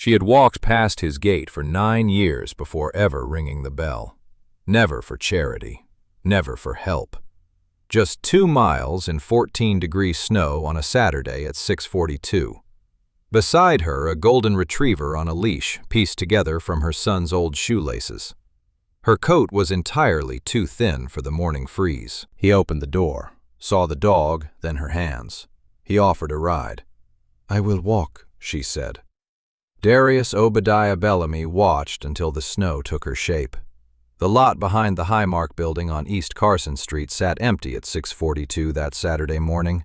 She had walked past his gate for 9 years before ever ringing the bell. Never for charity. Never for help. Just 2 miles in 14-degree snow on a Saturday at 6:42. Beside her, a golden retriever on a leash pieced together from her son's old shoelaces. Her coat was entirely too thin for the morning freeze. He opened the door, saw the dog, then her hands. He offered a ride. "I will walk," she said. Darius Obadiah Bellamy watched until the snow took her shape. The lot behind the Highmark building on East Carson Street sat empty at 6:42 that Saturday morning.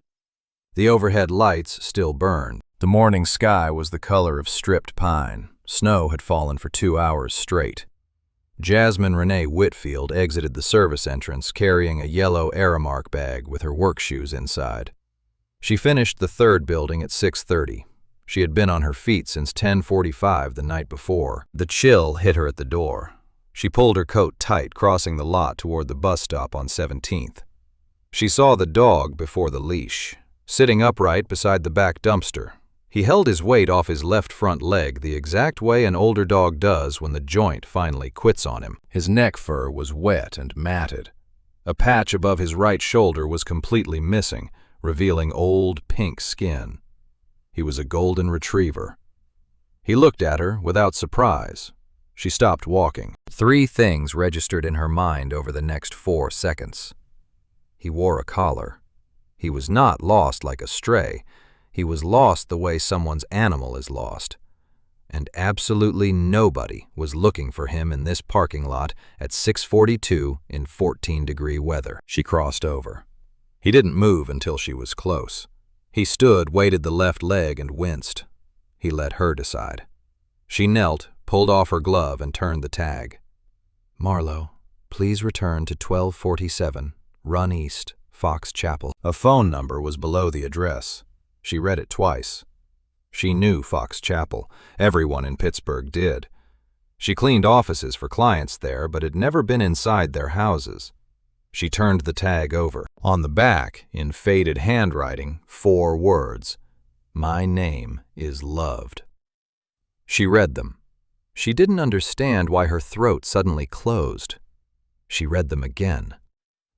The overhead lights still burned. The morning sky was the color of stripped pine. Snow had fallen for 2 hours straight. Jasmine Renee Whitfield exited the service entrance carrying a yellow Aramark bag with her work shoes inside. She finished the third building at 6:30. She had been on her feet since 10:45 the night before. The chill hit her at the door. She pulled her coat tight, crossing the lot toward the bus stop on 17th. She saw the dog before the leash, sitting upright beside the back dumpster. He held his weight off his left front leg the exact way an older dog does when the joint finally quits on him. His neck fur was wet and matted. A patch above his right shoulder was completely missing, revealing old pink skin. He was a golden retriever. He looked at her without surprise. She stopped walking. 3 things registered in her mind over the next 4 seconds. He wore a collar. He was not lost like a stray. He was lost the way someone's animal is lost. And absolutely nobody was looking for him in this parking lot at 6:42 in 14-degree weather. She crossed over. He didn't move until she was close. He stood, weighted the left leg, and winced. He let her decide. She knelt, pulled off her glove, and turned the tag. "Marlo, please return to 1247, Run East, Fox Chapel." A phone number was below the address. She read it twice. She knew Fox Chapel. Everyone in Pittsburgh did. She cleaned offices for clients there, but had never been inside their houses. She turned the tag over. On the back, in faded handwriting, 4 words: "My name is loved." She read them. She didn't understand why her throat suddenly closed. She read them again.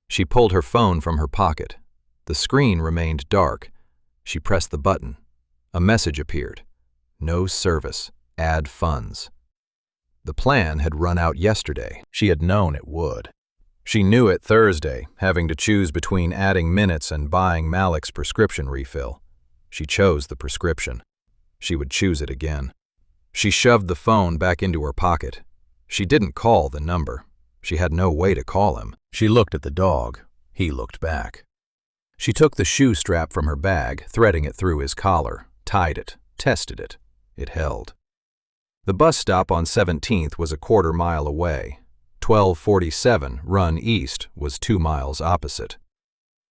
She pulled her phone from her pocket. The screen remained dark. She pressed the button. A message appeared. "No service. Add funds." The plan had run out yesterday. She had known it would. She knew it Thursday, having to choose between adding minutes and buying Malik's prescription refill. She chose the prescription. She would choose it again. She shoved the phone back into her pocket. She didn't call the number. She had no way to call him. She looked at the dog. He looked back. She took the shoe strap from her bag, threading it through his collar, tied it, tested it. It held. The bus stop on 17th was a quarter mile away. 1247 Run East was 2 miles opposite.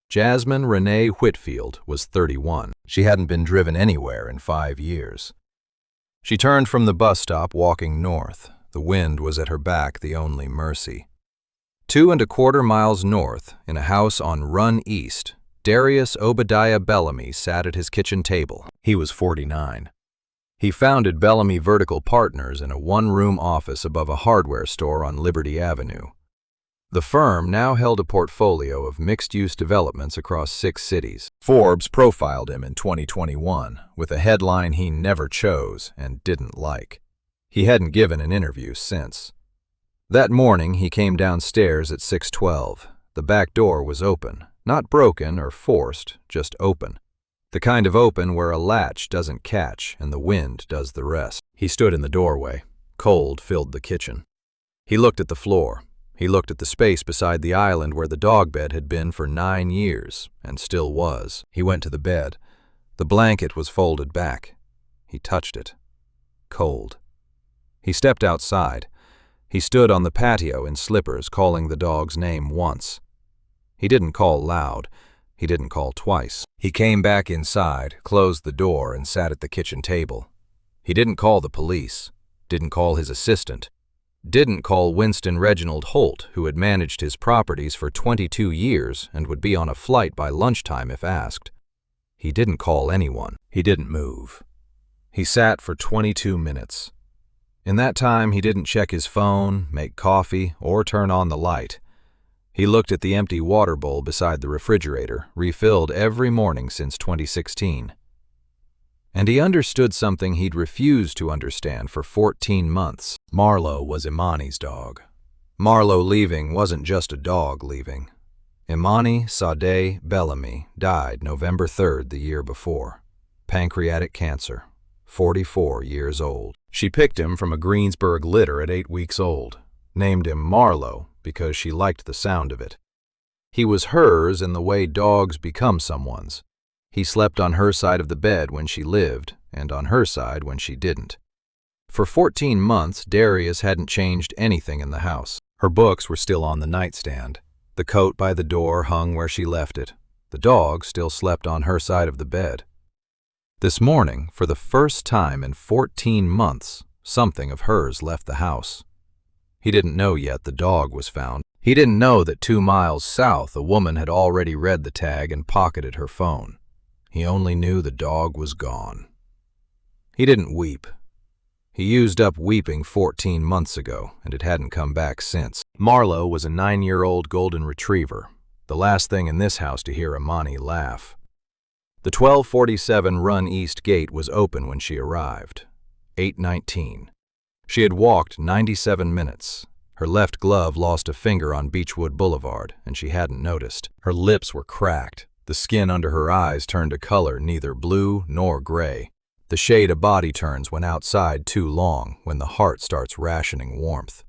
Jasmine Renee Whitfield was 31. She hadn't been driven anywhere in 5 years. She turned from the bus stop, walking north. The wind was at her back, the only mercy. 2¼ miles north, in a house on Run East, Darius Obadiah Bellamy sat at his kitchen table. He was 49. He founded Bellamy Vertical Partners in a 1-room office above a hardware store on Liberty Avenue. The firm now held a portfolio of mixed-use developments across 6 cities. Forbes profiled him in 2021 with a headline he never chose and didn't like. He hadn't given an interview since. That morning, he came downstairs at 6:12. The back door was open, not broken or forced, just open. The kind of open where a latch doesn't catch and the wind does the rest. He stood in the doorway. Cold filled the kitchen. He looked at the floor. He looked at the space beside the island where the dog bed had been for 9 years, and still was. He went to the bed. The blanket was folded back. He touched it. Cold. He stepped outside. He stood on the patio in slippers, calling the dog's name once. He didn't call loud. He didn't call twice. He came back inside, closed the door, and sat at the kitchen table. He didn't call the police. Didn't call his assistant. Didn't call Winston Reginald Holt, who had managed his properties for 22 years and would be on a flight by lunchtime if asked. He didn't call anyone. He didn't move. He sat for 22 minutes. In that time, he didn't check his phone, make coffee, or turn on the light. He looked at the empty water bowl beside the refrigerator, refilled every morning since 2016. And he understood something he'd refused to understand for 14 months. Marlo was Imani's dog. Marlo leaving wasn't just a dog leaving. Imani Sadeh Bellamy died November 3rd the year before. Pancreatic cancer. 44 years old. She picked him from a Greensburg litter at 8 weeks old. Named him Marlo because she liked the sound of it. He was hers in the way dogs become someone's. He slept on her side of the bed when she lived, and on her side when she didn't. For 14 months, Darius hadn't changed anything in the house. Her books were still on the nightstand. The coat by the door hung where she left it. The dog still slept on her side of the bed. This morning, for the first time in 14 months, something of hers left the house. He didn't know yet the dog was found. He didn't know that 2 miles south a woman had already read the tag and pocketed her phone. He only knew the dog was gone. He didn't weep. He used up weeping 14 months ago, and it hadn't come back since. Marlo was a 9-year-old golden retriever, the last thing in this house to hear Imani laugh. The 1247 Run East gate was open when she arrived. 8:19. She had walked 97 minutes. Her left glove lost a finger on Beechwood Boulevard, and she hadn't noticed. Her lips were cracked. The skin under her eyes turned a color neither blue nor gray. The shade a body turns when outside too long, when the heart starts rationing warmth.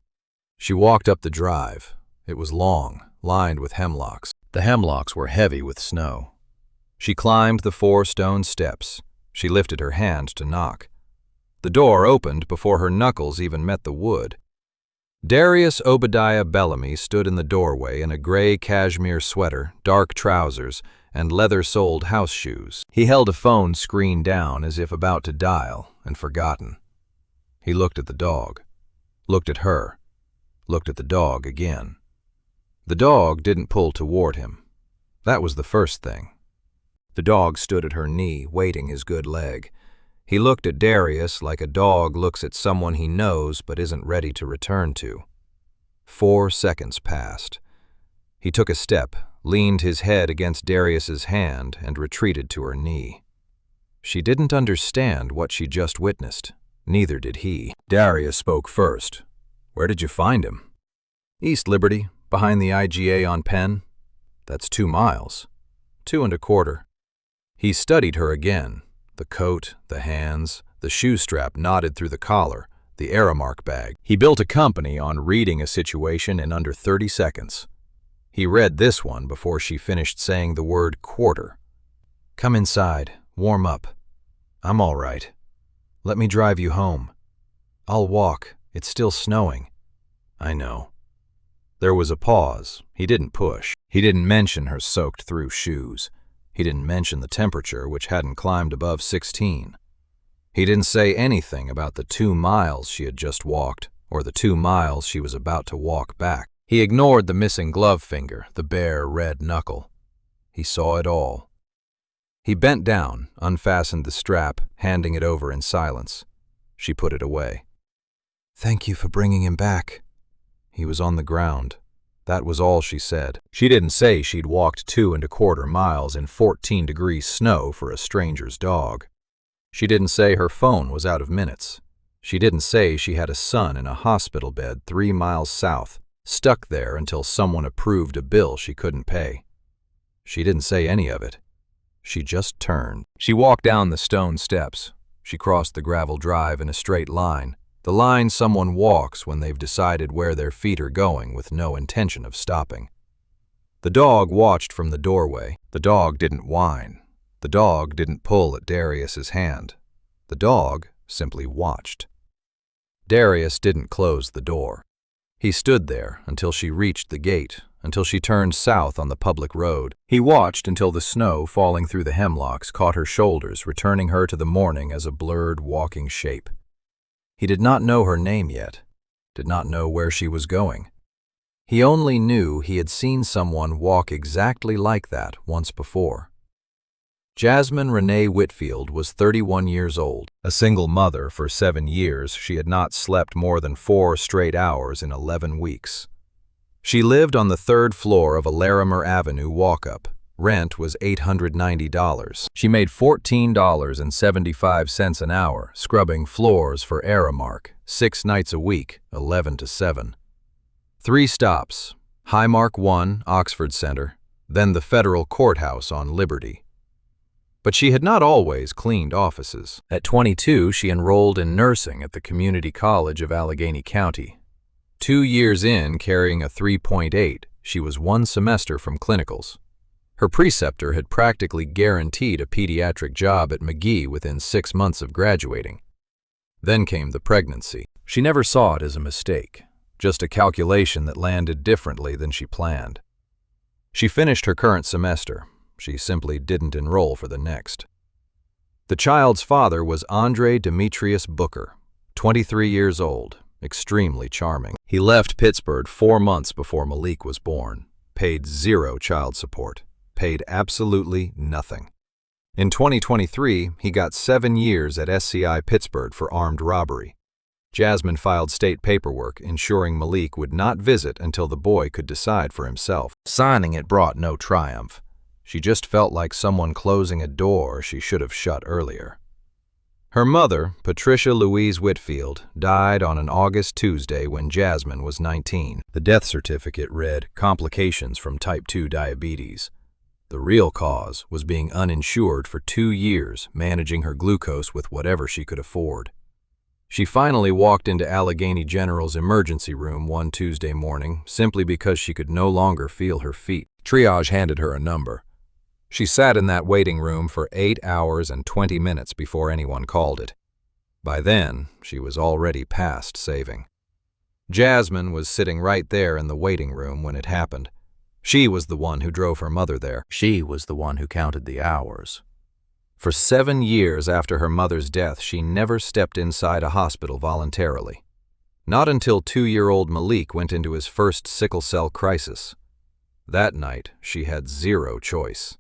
She walked up the drive. It was long, lined with hemlocks. The hemlocks were heavy with snow. She climbed the 4 stone steps. She lifted her hand to knock. The door opened before her knuckles even met the wood. Darius Obadiah Bellamy stood in the doorway in a gray cashmere sweater, dark trousers, and leather-soled house shoes. He held a phone screen down as if about to dial, and forgotten. He looked at the dog, looked at her, looked at the dog again. The dog didn't pull toward him. That was the first thing. The dog stood at her knee, waiting his good leg. He looked at Darius like a dog looks at someone he knows but isn't ready to return to. 4 seconds passed. He took a step, leaned his head against Darius's hand, and retreated to her knee. She didn't understand what she just witnessed. Neither did he. Darius spoke first. "Where did you find him?" "East Liberty, behind the IGA on Penn." "That's 2 miles. 2 1/4. He studied her again. The coat, the hands, the shoe strap knotted through the collar, the Highmark bag. He built a company on reading a situation in under 30 seconds. He read this one before she finished saying the word quarter. "Come inside, warm up. I'm all right. Let me drive you home. I'll walk, it's still snowing." "I know." There was a pause. He didn't push. He didn't mention her soaked-through shoes. He didn't mention the temperature, which hadn't climbed above 16. He didn't say anything about the 2 miles she had just walked, or the 2 miles she was about to walk back. He ignored the missing glove finger, the bare red knuckle. He saw it all. He bent down, unfastened the strap, handing it over in silence. She put it away. "Thank you for bringing him back." He was on the ground. That was all she said. She didn't say she'd walked 2 1/4 miles in 14-degree snow for a stranger's dog. She didn't say her phone was out of minutes. She didn't say she had a son in a hospital bed 3 miles south, stuck there until someone approved a bill she couldn't pay. She didn't say any of it. She just turned. She walked down the stone steps. She crossed the gravel drive in a straight line. The line someone walks when they've decided where their feet are going with no intention of stopping. The dog watched from the doorway. The dog didn't whine. The dog didn't pull at Darius's hand. The dog simply watched. Darius didn't close the door. He stood there until she reached the gate, until she turned south on the public road. He watched until the snow falling through the hemlocks caught her shoulders, returning her to the morning as a blurred walking shape. He did not know her name yet, did not know where she was going. He only knew he had seen someone walk exactly like that once before. Jasmine Renee Whitfield was 31 years old. A single mother for 7 years, she had not slept more than 4 straight hours in 11 weeks. She lived on the 3rd floor of a Larimer Avenue walk-up. Rent was $890. She made $14.75 an hour, scrubbing floors for Highmark, 6 nights a week, 11 to 7. 3 stops: Highmark 1, Oxford Center, then the federal courthouse on Liberty. But she had not always cleaned offices. At 22, she enrolled in nursing at the Community College of Allegheny County. 2 years in, carrying a 3.8, she was 1 semester from clinicals. Her preceptor had practically guaranteed a pediatric job at McGee within 6 months of graduating. Then came the pregnancy. She never saw it as a mistake, just a calculation that landed differently than she planned. She finished her current semester. She simply didn't enroll for the next. The child's father was Andre Demetrius Booker, 23 years old, extremely charming. He left Pittsburgh 4 months before Malik was born, paid 0 child support, paid absolutely nothing. In 2023, he got 7 years at SCI Pittsburgh for armed robbery. Jasmine filed state paperwork ensuring Malik would not visit until the boy could decide for himself. Signing it brought no triumph. She just felt like someone closing a door she should have shut earlier. Her mother, Patricia Louise Whitfield, died on an August Tuesday when Jasmine was 19. The death certificate read, "Complications from type 2 diabetes." The real cause was being uninsured for 2 years, managing her glucose with whatever she could afford. She finally walked into Allegheny General's emergency room one Tuesday morning simply because she could no longer feel her feet. Triage handed her a number. She sat in that waiting room for 8 hours and 20 minutes before anyone called it. By then, she was already past saving. Jasmine was sitting right there in the waiting room when it happened. She was the one who drove her mother there. She was the one who counted the hours. For 7 years after her mother's death, she never stepped inside a hospital voluntarily. Not until 2-year-old Malik went into his first sickle cell crisis. That night, she had 0 choice.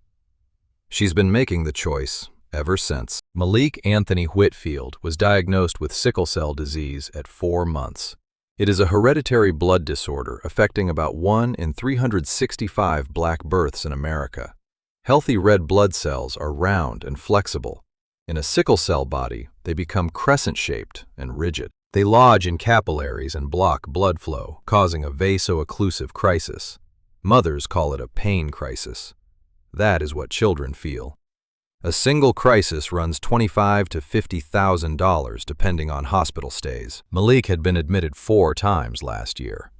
She's been making the choice ever since. Malik Anthony Whitfield was diagnosed with sickle cell disease at 4 months. It is a hereditary blood disorder affecting about 1 in 365 black births in America. Healthy red blood cells are round and flexible. In a sickle cell body, they become crescent-shaped and rigid. They lodge in capillaries and block blood flow, causing a vaso-occlusive crisis. Mothers call it a pain crisis. That is what children feel. A single crisis runs $25,000 to $50,000 depending on hospital stays. Malik had been admitted 4 times last year.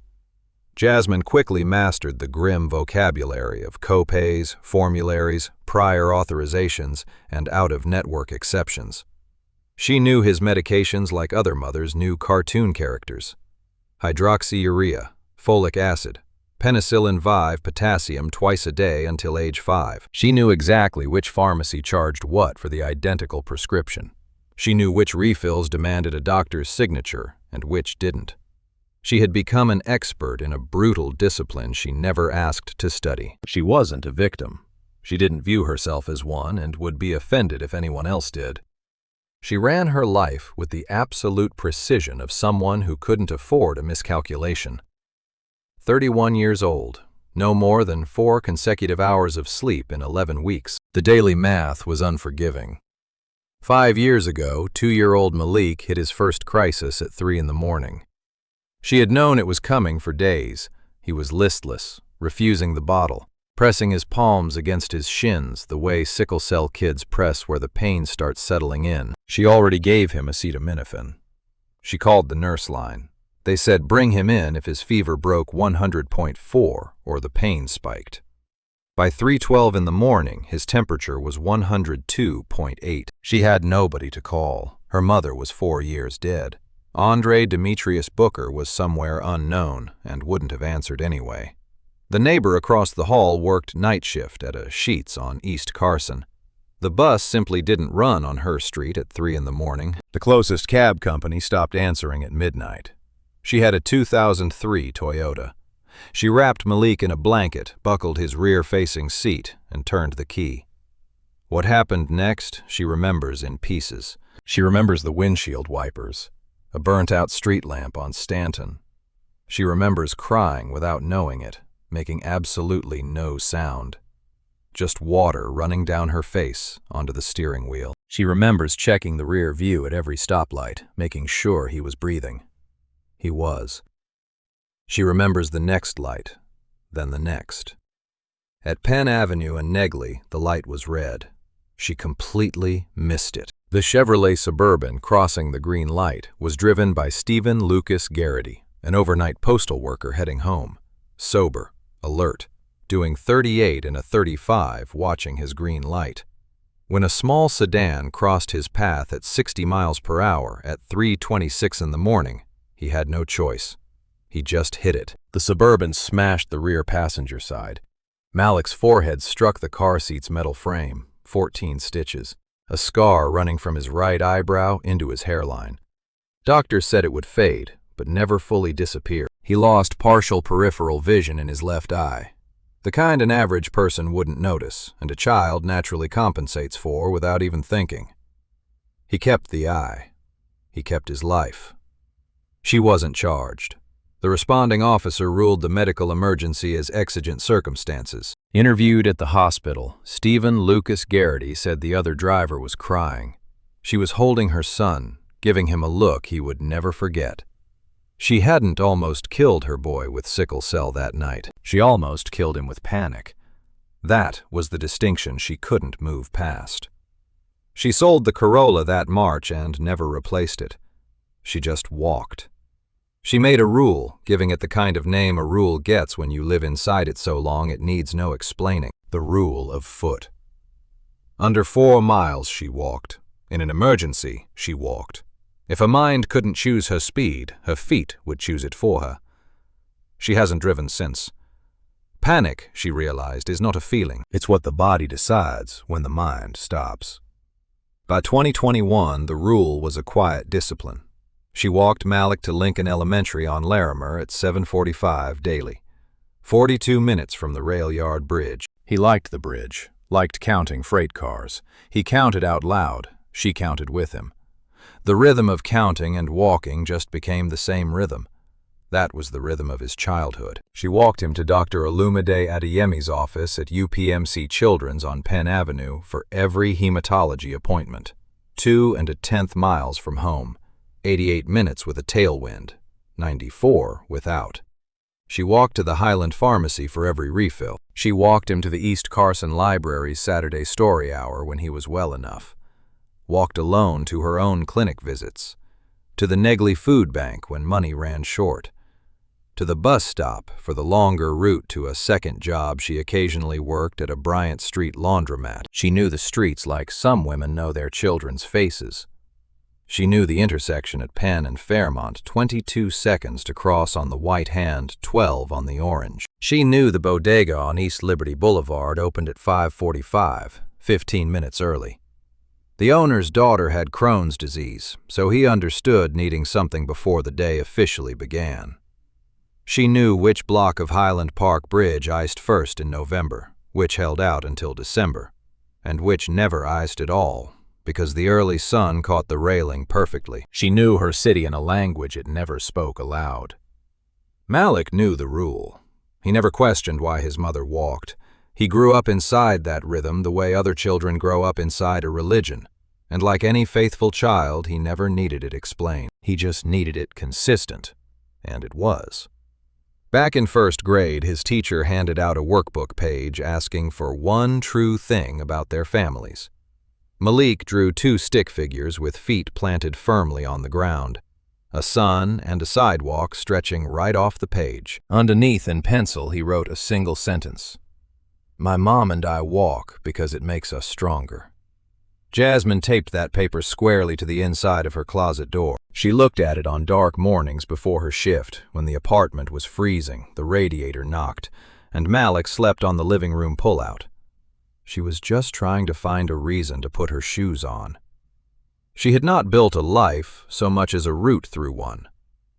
Jasmine quickly mastered the grim vocabulary of copays, formularies, prior authorizations, and out-of-network exceptions. She knew his medications like other mothers knew cartoon characters. Hydroxyurea, folic acid, penicillin Vive potassium twice a day until age 5. She knew exactly which pharmacy charged what for the identical prescription. She knew which refills demanded a doctor's signature and which didn't. She had become an expert in a brutal discipline she never asked to study. She wasn't a victim. She didn't view herself as one and would be offended if anyone else did. She ran her life with the absolute precision of someone who couldn't afford a miscalculation. 31 years old, no more than 4 consecutive hours of sleep in 11 weeks. The daily math was unforgiving. 5 years ago, 2-year-old Malik hit his first crisis at 3 in the morning. She had known it was coming for days. He was listless, refusing the bottle, pressing his palms against his shins the way sickle cell kids press where the pain starts settling in. She already gave him acetaminophen. She called the nurse line. They said bring him in if his fever broke 100.4 or the pain spiked. By 3:12 in the morning, his temperature was 102.8. She had nobody to call. Her mother was 4 years dead. Andre Demetrius Booker was somewhere unknown and wouldn't have answered anyway. The neighbor across the hall worked night shift at a Sheetz on East Carson. The bus simply didn't run on her street at 3 in the morning. The closest cab company stopped answering at midnight. She had a 2003 Toyota. She wrapped Malik in a blanket, buckled his rear-facing seat, and turned the key. What happened next, she remembers in pieces. She remembers the windshield wipers, a burnt-out street lamp on Stanton. She remembers crying without knowing it, making absolutely no sound. Just water running down her face onto the steering wheel. She remembers checking the rear view at every stoplight, making sure he was breathing. He was. She remembers the next light, then the next. At Penn Avenue and Negley, the light was red. She completely missed it. The Chevrolet Suburban crossing the green light was driven by Stephen Lucas Garrity, an overnight postal worker heading home, sober, alert, doing 38 in a 35 watching his green light. When a small sedan crossed his path at 60 miles per hour at 3:26 in the morning, he had no choice. He just hit it. The Suburban smashed the rear passenger side. Malik's forehead struck the car seat's metal frame, 14 stitches, a scar running from his right eyebrow into his hairline. Doctors said it would fade, but never fully disappear. He lost partial peripheral vision in his left eye, the kind an average person wouldn't notice, and a child naturally compensates for without even thinking. He kept the eye. He kept his life. She wasn't charged. The responding officer ruled the medical emergency as exigent circumstances. Interviewed at the hospital, Stephen Lucas Garrity said the other driver was crying. She was holding her son, giving him a look he would never forget. She hadn't almost killed her boy with sickle cell that night. She almost killed him with panic. That was the distinction she couldn't move past. She sold the Corolla that March and never replaced it. She just walked. She made a rule, giving it the kind of name a rule gets when you live inside it so long it needs no explaining. The rule of foot. Under 4 miles she walked. In an emergency, she walked. If her mind couldn't choose her speed, her feet would choose it for her. She hasn't driven since. Panic, she realized, is not a feeling. It's what the body decides when the mind stops. By 2021, the rule was a quiet discipline. She walked Malik to Lincoln Elementary on Larimer at 7:45 daily, 42 minutes from the rail yard bridge. He liked the bridge, liked counting freight cars. He counted out loud. She counted with him. The rhythm of counting and walking just became the same rhythm. That was the rhythm of his childhood. She walked him to Dr. Olumide Adeyemi's office at UPMC Children's on Penn Avenue for every hematology appointment. 2 1/10 miles from home. 88 minutes with a tailwind, 94 without. She walked to the Highland Pharmacy for every refill. She walked him to the East Carson Library's Saturday story hour when he was well enough. Walked alone to her own clinic visits. To the Negley Food Bank when money ran short. To the bus stop for the longer route to a second job she occasionally worked at a Bryant Street laundromat. She knew the streets like some women know their children's faces. She knew the intersection at Penn and Fairmont, 22 seconds to cross on the white hand, 12 on the orange. She knew the bodega on East Liberty Boulevard opened at 5:45, 15 minutes early. The owner's daughter had Crohn's disease, so he understood needing something before the day officially began. She knew which block of Highland Park Bridge iced first in November, which held out until December, and which never iced at all, because the early sun caught the railing perfectly. She knew her city in a language it never spoke aloud. Malik knew the rule. He never questioned why his mother walked. He grew up inside that rhythm the way other children grow up inside a religion, and like any faithful child, he never needed it explained. He just needed it consistent, and it was. Back in first grade, his teacher handed out a workbook page asking for one true thing about their families. Malik drew 2 stick figures with feet planted firmly on the ground, a sun and a sidewalk stretching right off the page. Underneath in pencil, he wrote a single sentence. "My mom and I walk because it makes us stronger." Jasmine taped that paper squarely to the inside of her closet door. She looked at it on dark mornings before her shift, when the apartment was freezing, the radiator knocked, and Malik slept on the living room pullout. She was just trying to find a reason to put her shoes on. She had not built a life so much as a route through one.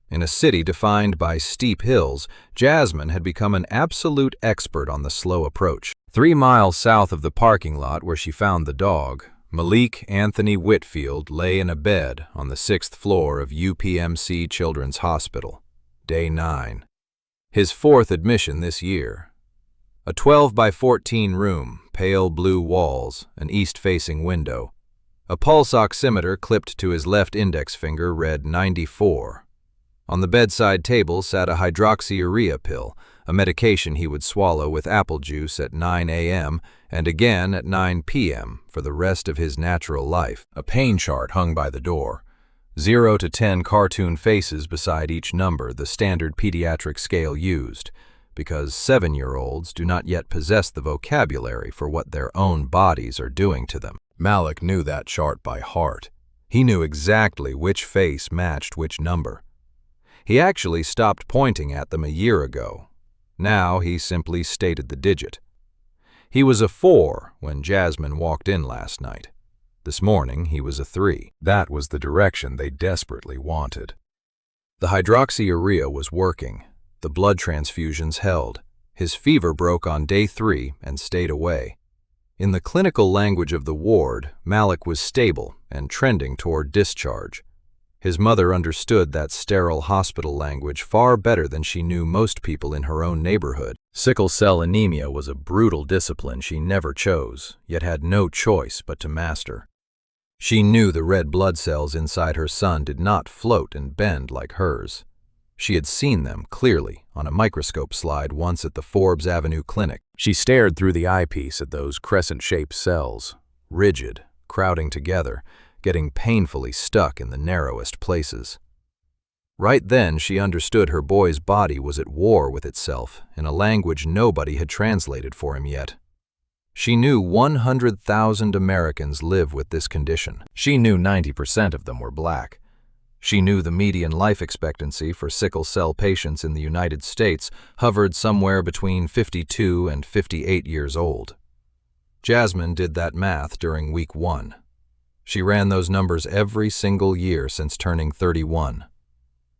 In a city defined by steep hills, Jasmine had become an absolute expert on the slow approach. 3 miles south of the parking lot where she found the dog, Malik Anthony Whitfield lay in a bed on the 6th floor of UPMC Children's Hospital, day 9. His 4th admission this year. A 12 by 14 room, pale blue walls, an east-facing window. A pulse oximeter clipped to his left index finger read 94. On the bedside table sat a hydroxyurea pill, a medication he would swallow with apple juice at 9 a.m. and again at 9 p.m. for the rest of his natural life. A pain chart hung by the door. 0 to 10 cartoon faces beside each number, the standard pediatric scale used, because 7-year-olds do not yet possess the vocabulary for what their own bodies are doing to them. Malik knew that chart by heart. He knew exactly which face matched which number. He actually stopped pointing at them a year ago. Now he simply stated the digit. He was a 4 when Jasmine walked in last night. This morning he was a 3. That was the direction they desperately wanted. The hydroxyurea was working. The blood transfusions held. His fever broke on day 3 and stayed away. In the clinical language of the ward, Malik was stable and trending toward discharge. His mother understood that sterile hospital language far better than she knew most people in her own neighborhood. Sickle cell anemia was a brutal discipline she never chose, yet had no choice but to master. She knew the red blood cells inside her son did not float and bend like hers. She had seen them clearly on a microscope slide once at the Forbes Avenue clinic. She stared through the eyepiece at those crescent-shaped cells, rigid, crowding together, getting painfully stuck in the narrowest places. Right then she understood her boy's body was at war with itself in a language nobody had translated for him yet. She knew 100,000 Americans live with this condition. She knew 90% of them were black. She knew the median life expectancy for sickle cell patients in the United States hovered somewhere between 52 and 58 years old. Jasmine did that math during week 1. She ran those numbers every single year since turning 31.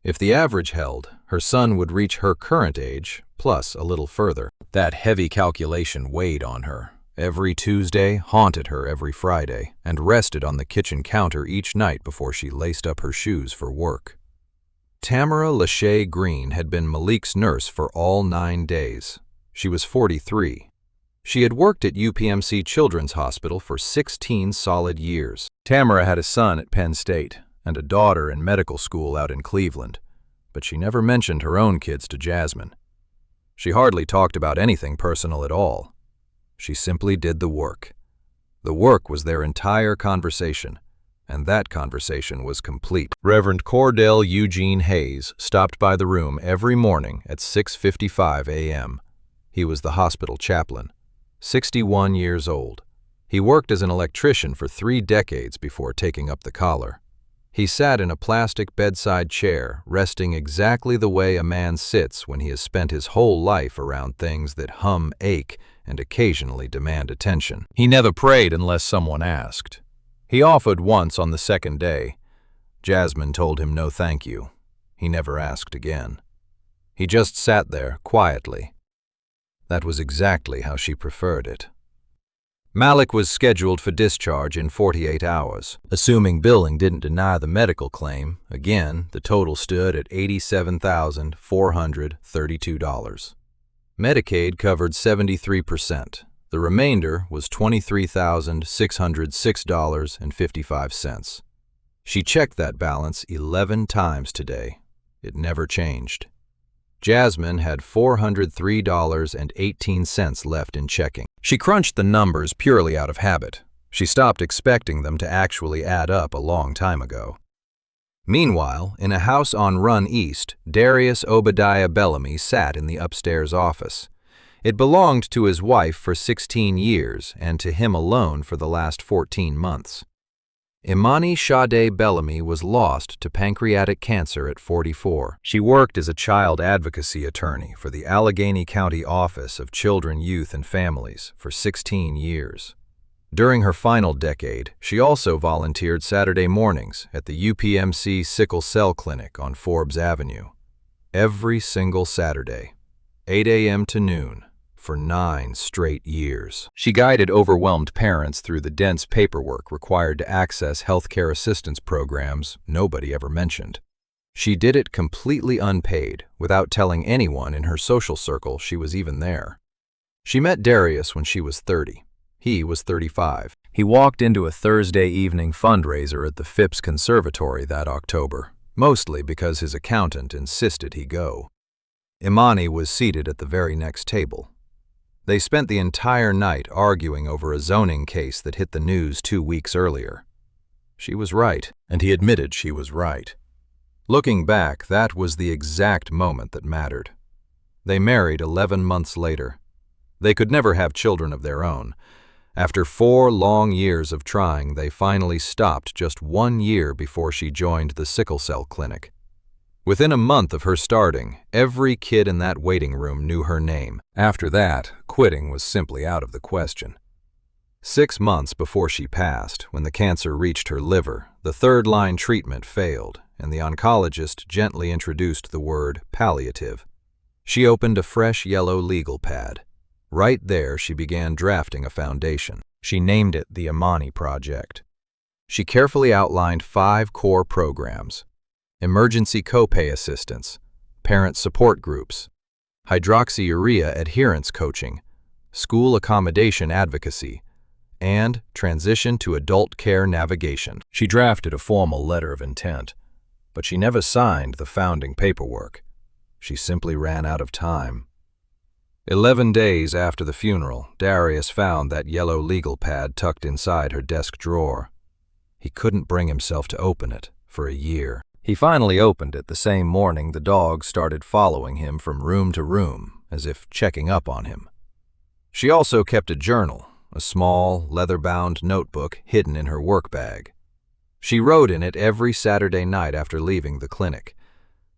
If the average held, her son would reach her current age, plus a little further. That heavy calculation weighed on her. Every Tuesday haunted her every Friday, and rested on the kitchen counter each night before she laced up her shoes for work. Tamara Lachey Green had been Malik's nurse for all 9 days. She was 43. She had worked at UPMC Children's Hospital for 16 solid years. Tamara had a son at Penn State and a daughter in medical school out in Cleveland, but she never mentioned her own kids to Jasmine. She hardly talked about anything personal at all. She simply did the work. The work was their entire conversation, and that conversation was complete. Reverend Cordell Eugene Hayes stopped by the room every morning at 6:55 a.m. He was the hospital chaplain. 61 years old. He worked as an electrician for 3 decades before taking up the collar. He sat in a plastic bedside chair, resting exactly the way a man sits when he has spent his whole life around things that hum, ache, and occasionally demand attention. He never prayed unless someone asked. He offered once on the 2nd day. Jasmine told him no thank you. He never asked again. He just sat there quietly. That was exactly how she preferred it. Malik was scheduled for discharge in 48 hours. Assuming billing didn't deny the medical claim, again, the total stood at $87,432. Medicaid covered 73%. The remainder was $23,606.55. She checked that balance 11 times today. It never changed. Jasmine had $403.18 left in checking. She crunched the numbers purely out of habit. She stopped expecting them to actually add up a long time ago. Meanwhile, in a house on Run East, Darius Obadiah Bellamy sat in the upstairs office. It belonged to his wife for 16 years and to him alone for the last 14 months. Imani Bellamy was lost to pancreatic cancer at 44. She worked as a child advocacy attorney for the Allegheny County Office of Children, Youth, and Families for 16 years. During her final decade, she also volunteered Saturday mornings at the UPMC Sickle Cell Clinic on Forbes Avenue. Every single Saturday, 8 a.m. to noon, for 9 straight years. She guided overwhelmed parents through the dense paperwork required to access healthcare assistance programs nobody ever mentioned. She did it completely unpaid, without telling anyone in her social circle she was even there. She met Darius when she was 30. He was 35. He walked into a Thursday evening fundraiser at the Phipps Conservatory that October, mostly because his accountant insisted he go. Imani was seated at the very next table. They spent the entire night arguing over a zoning case that hit the news 2 weeks earlier. She was right, and he admitted she was right. Looking back, that was the exact moment that mattered. They married 11 months later. They could never have children of their own. After 4 long years of trying, they finally stopped just 1 year before she joined the sickle cell clinic. Within a month of her starting, every kid in that waiting room knew her name. After that, quitting was simply out of the question. 6 months before she passed, when the cancer reached her liver, the third-line treatment failed, and the oncologist gently introduced the word palliative. She opened a fresh yellow legal pad. Right there, she began drafting a foundation. She named it the Imani Project. She carefully outlined 5 core programs: emergency copay assistance, parent support groups, hydroxyurea adherence coaching, school accommodation advocacy, and transition to adult care navigation. She drafted a formal letter of intent, but she never signed the founding paperwork. She simply ran out of time. 11 days after the funeral, Darius found that yellow legal pad tucked inside her desk drawer. He couldn't bring himself to open it for a year. He finally opened it the same morning the dog started following him from room to room, as if checking up on him. She also kept a journal, a small, leather-bound notebook hidden in her work bag. She wrote in it every Saturday night after leaving the clinic.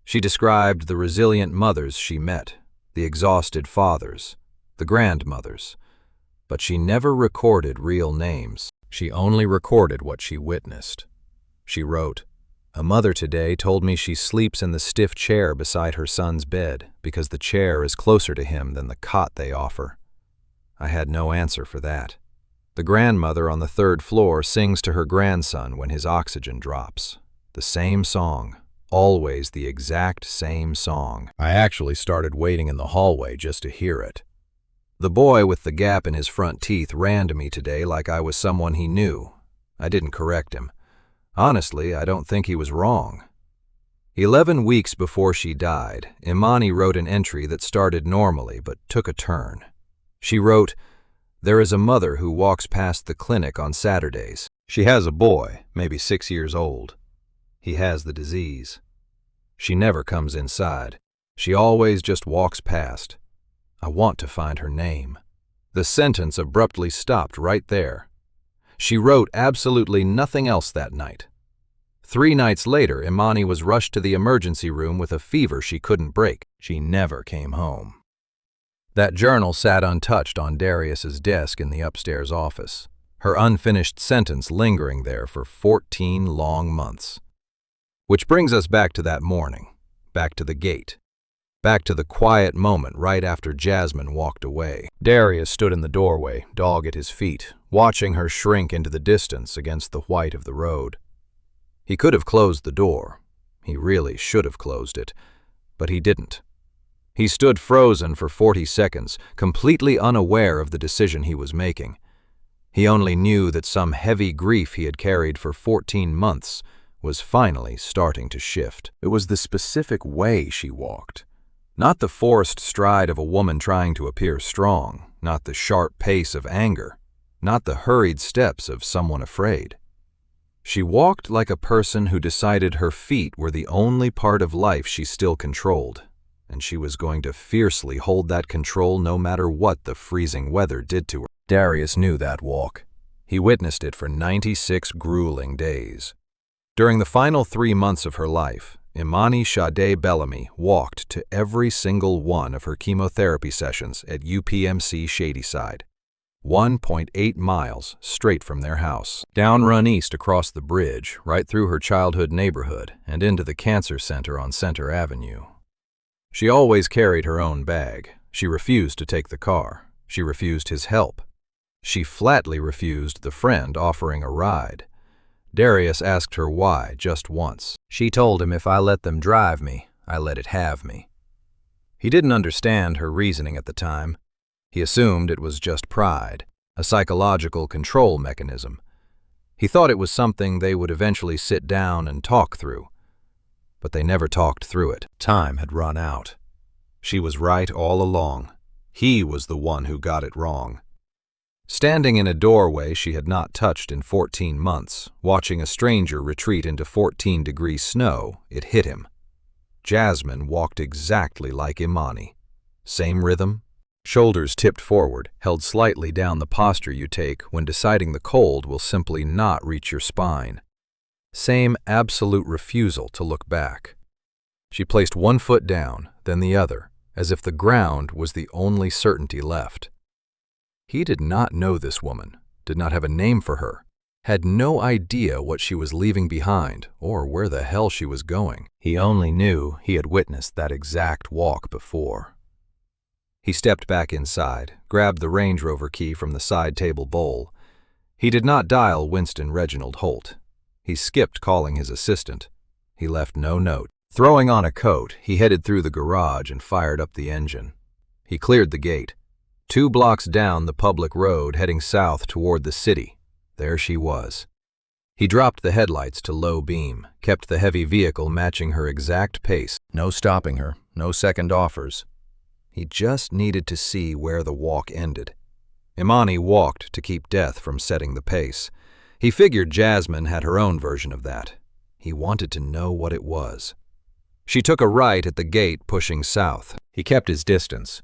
She described the resilient mothers she met, the exhausted fathers, the grandmothers, but she never recorded real names. She only recorded what she witnessed. She wrote, "A mother today told me she sleeps in the stiff chair beside her son's bed because the chair is closer to him than the cot they offer. I had no answer for that. The grandmother on the 3rd floor sings to her grandson when his oxygen drops. The same song. Always the exact same song. I actually started waiting in the hallway just to hear it. The boy with the gap in his front teeth ran to me today like I was someone he knew. I didn't correct him. Honestly, I don't think he was wrong." 11 weeks before she died, Imani wrote an entry that started normally but took a turn. She wrote, "There is a mother who walks past the clinic on Saturdays. She has a boy, maybe 6 years old. He has the disease. She never comes inside. She always just walks past. I want to find her name." The sentence abruptly stopped right there. She wrote absolutely nothing else that night. 3 nights later, Imani was rushed to the emergency room with a fever she couldn't break. She never came home. That journal sat untouched on Darius's desk in the upstairs office, her unfinished sentence lingering there for 14 long months. Which brings us back to that morning, back to the gate, back to the quiet moment right after Jasmine walked away. Darius stood in the doorway, dog at his feet, watching her shrink into the distance against the white of the road. He could have closed the door. He really should have closed it, but he didn't. He stood frozen for 40 seconds, completely unaware of the decision he was making. He only knew that some heavy grief he had carried for 14 months was finally starting to shift. It was the specific way she walked. Not the forced stride of a woman trying to appear strong, not the sharp pace of anger, not the hurried steps of someone afraid. She walked like a person who decided her feet were the only part of life she still controlled, and she was going to fiercely hold that control no matter what the freezing weather did to her. Darius knew that walk. He witnessed it for 96 grueling days. During the final 3 months of her life, Imani Bellamy walked to every single one of her chemotherapy sessions at UPMC Shadyside, 1.8 miles straight from their house. Down Run East across the bridge, right through her childhood neighborhood, and into the cancer center on Center Avenue. She always carried her own bag. She refused to take the car. She refused his help. She flatly refused the friend offering a ride. Darius asked her why just once. She told him if I let them drive me, I let it have me. He didn't understand her reasoning at the time. He assumed it was just pride, a psychological control mechanism. He thought it was something they would eventually sit down and talk through. But they never talked through it. Time had run out. She was right all along. He was the one who got it wrong. Standing in a doorway she had not touched in 14 months, watching a stranger retreat into 14-degree snow, it hit him. Jasmine walked exactly like Imani. Same rhythm, shoulders tipped forward, held slightly down, the posture you take when deciding the cold will simply not reach your spine. Same absolute refusal to look back. She placed one foot down, then the other, as if the ground was the only certainty left. He did not know this woman, did not have a name for her, had no idea what she was leaving behind or where the hell she was going. He only knew he had witnessed that exact walk before. He stepped back inside, grabbed the Range Rover key from the side table bowl. He did not dial Winston Reginald Holt. He skipped calling his assistant. He left no note. Throwing on a coat, he headed through the garage and fired up the engine. He cleared the gate. 2 blocks down the public road, heading south toward the city. There she was. He dropped the headlights to low beam, kept the heavy vehicle matching her exact pace. No stopping her, no second offers. He just needed to see where the walk ended. Imani walked to keep death from setting the pace. He figured Jasmine had her own version of that. He wanted to know what it was. She took a right at the gate, pushing south. He kept his distance.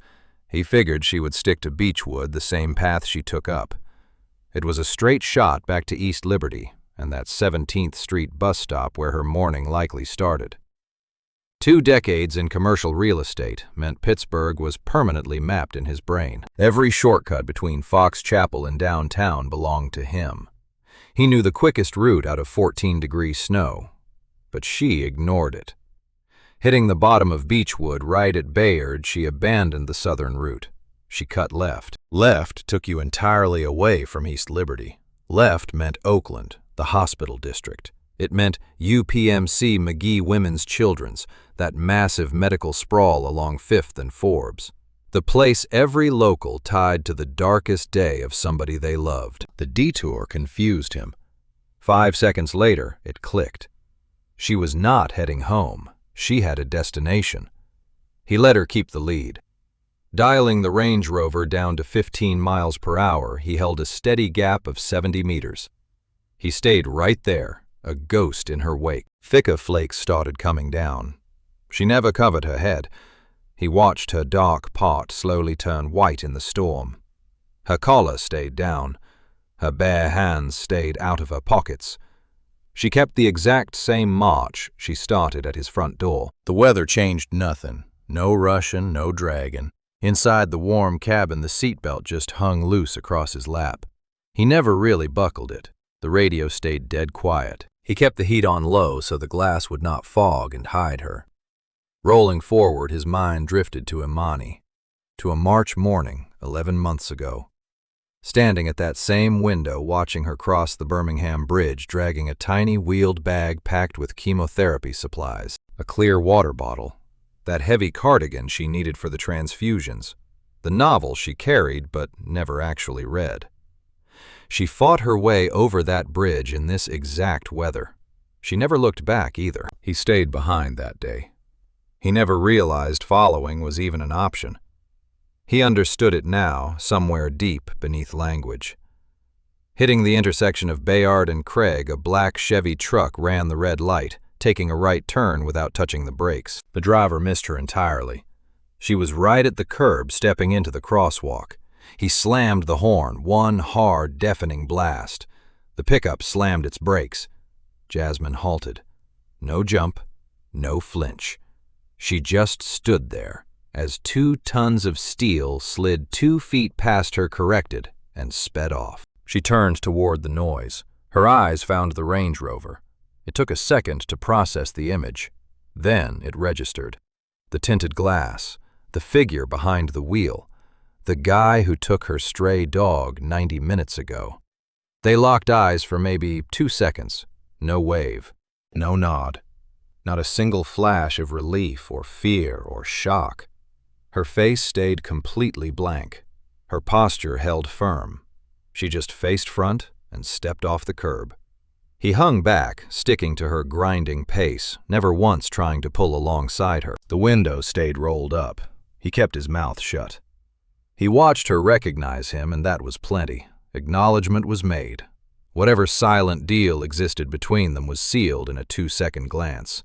He figured she would stick to Beechwood, the same path she took up. It was a straight shot back to East Liberty and that 17th Street bus stop where her morning likely started. 2 decades in commercial real estate meant Pittsburgh was permanently mapped in his brain. Every shortcut between Fox Chapel and downtown belonged to him. He knew the quickest route out of 14-degree snow, but she ignored it. Hitting the bottom of Beechwood right at Bayard, she abandoned the southern route. She cut left. Left took you entirely away from East Liberty. Left meant Oakland, the hospital district. It meant UPMC McGee Women's Children's, that massive medical sprawl along 5th and Forbes. The place every local tied to the darkest day of somebody they loved. The detour confused him. 5 seconds later, it clicked. She was not heading home. She had a destination. He let her keep the lead. Dialing the Range Rover down to 15 miles per hour, he held a steady gap of 70 meters. He stayed right there, a ghost in her wake. Thicca flakes started coming down. She never covered her head. He watched her dark pot slowly turn white in the storm. Her collar stayed down. Her bare hands stayed out of her pockets. She kept the exact same march she started at his front door. The weather changed nothing. No rushing, no dragging. Inside the warm cabin, the seatbelt just hung loose across his lap. He never really buckled it. The radio stayed dead quiet. He kept the heat on low so the glass would not fog and hide her. Rolling forward, his mind drifted to Imani, to a March morning 11 months ago. Standing at that same window, watching her cross the Birmingham Bridge, dragging a tiny wheeled bag packed with chemotherapy supplies, a clear water bottle, that heavy cardigan she needed for the transfusions, the novel she carried but never actually read. She fought her way over that bridge in this exact weather. She never looked back either. He stayed behind that day. He never realized following was even an option. He understood it now, somewhere deep beneath language. Hitting the intersection of Bayard and Craig, a black Chevy truck ran the red light, taking a right turn without touching the brakes. The driver missed her entirely. She was right at the curb, stepping into the crosswalk. He slammed the horn, one hard, deafening blast. The pickup slammed its brakes. Jasmine halted. No jump, no flinch. She just stood there, as 2 tons of steel slid 2 feet past her, corrected, and sped off. She turned toward the noise. Her eyes found the Range Rover. It took a second to process the image. Then it registered. The tinted glass, the figure behind the wheel, the guy who took her stray dog 90 minutes ago. They locked eyes for maybe 2 seconds. No wave, no nod, not a single flash of relief or fear or shock. Her face stayed completely blank. Her posture held firm. She just faced front and stepped off the curb. He hung back, sticking to her grinding pace, never once trying to pull alongside her. The window stayed rolled up. He kept his mouth shut. He watched her recognize him, and that was plenty. Acknowledgement was made. Whatever silent deal existed between them was sealed in a 2-second glance.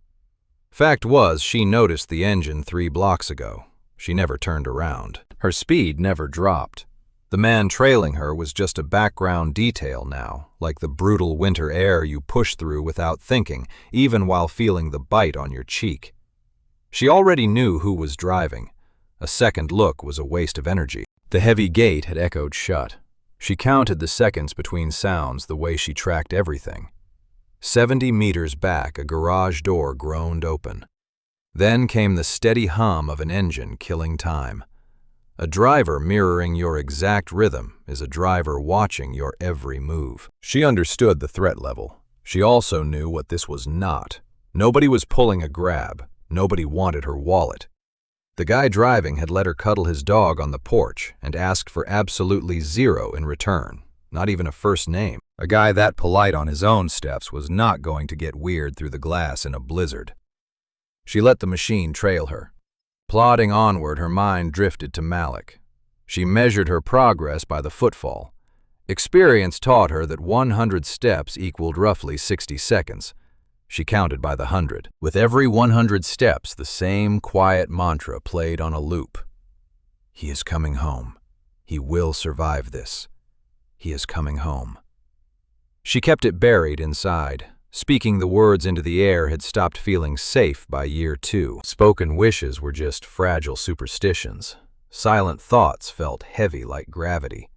Fact was, she noticed the engine 3 blocks ago. She never turned around. Her speed never dropped. The man trailing her was just a background detail now, like the brutal winter air you push through without thinking, even while feeling the bite on your cheek. She already knew who was driving. A second look was a waste of energy. The heavy gate had echoed shut. She counted the seconds between sounds the way she tracked everything. 70 meters back, a garage door groaned open. Then came the steady hum of an engine killing time. A driver mirroring your exact rhythm is a driver watching your every move. She understood the threat level. She also knew what this was not. Nobody was pulling a grab. Nobody wanted her wallet. The guy driving had let her cuddle his dog on the porch and asked for absolutely zero in return, not even a first name. A guy that polite on his own steps was not going to get weird through the glass in a blizzard. She let the machine trail her. Plodding onward, her mind drifted to Malik. She measured her progress by the footfall. Experience taught her that 100 steps equaled roughly 60 seconds. She counted by the 100. With every 100 steps, the same quiet mantra played on a loop. He is coming home. He will survive this. He is coming home. She kept it buried inside. Speaking the words into the air had stopped feeling safe by year 2. Spoken wishes were just fragile superstitions. Silent thoughts felt heavy like gravity.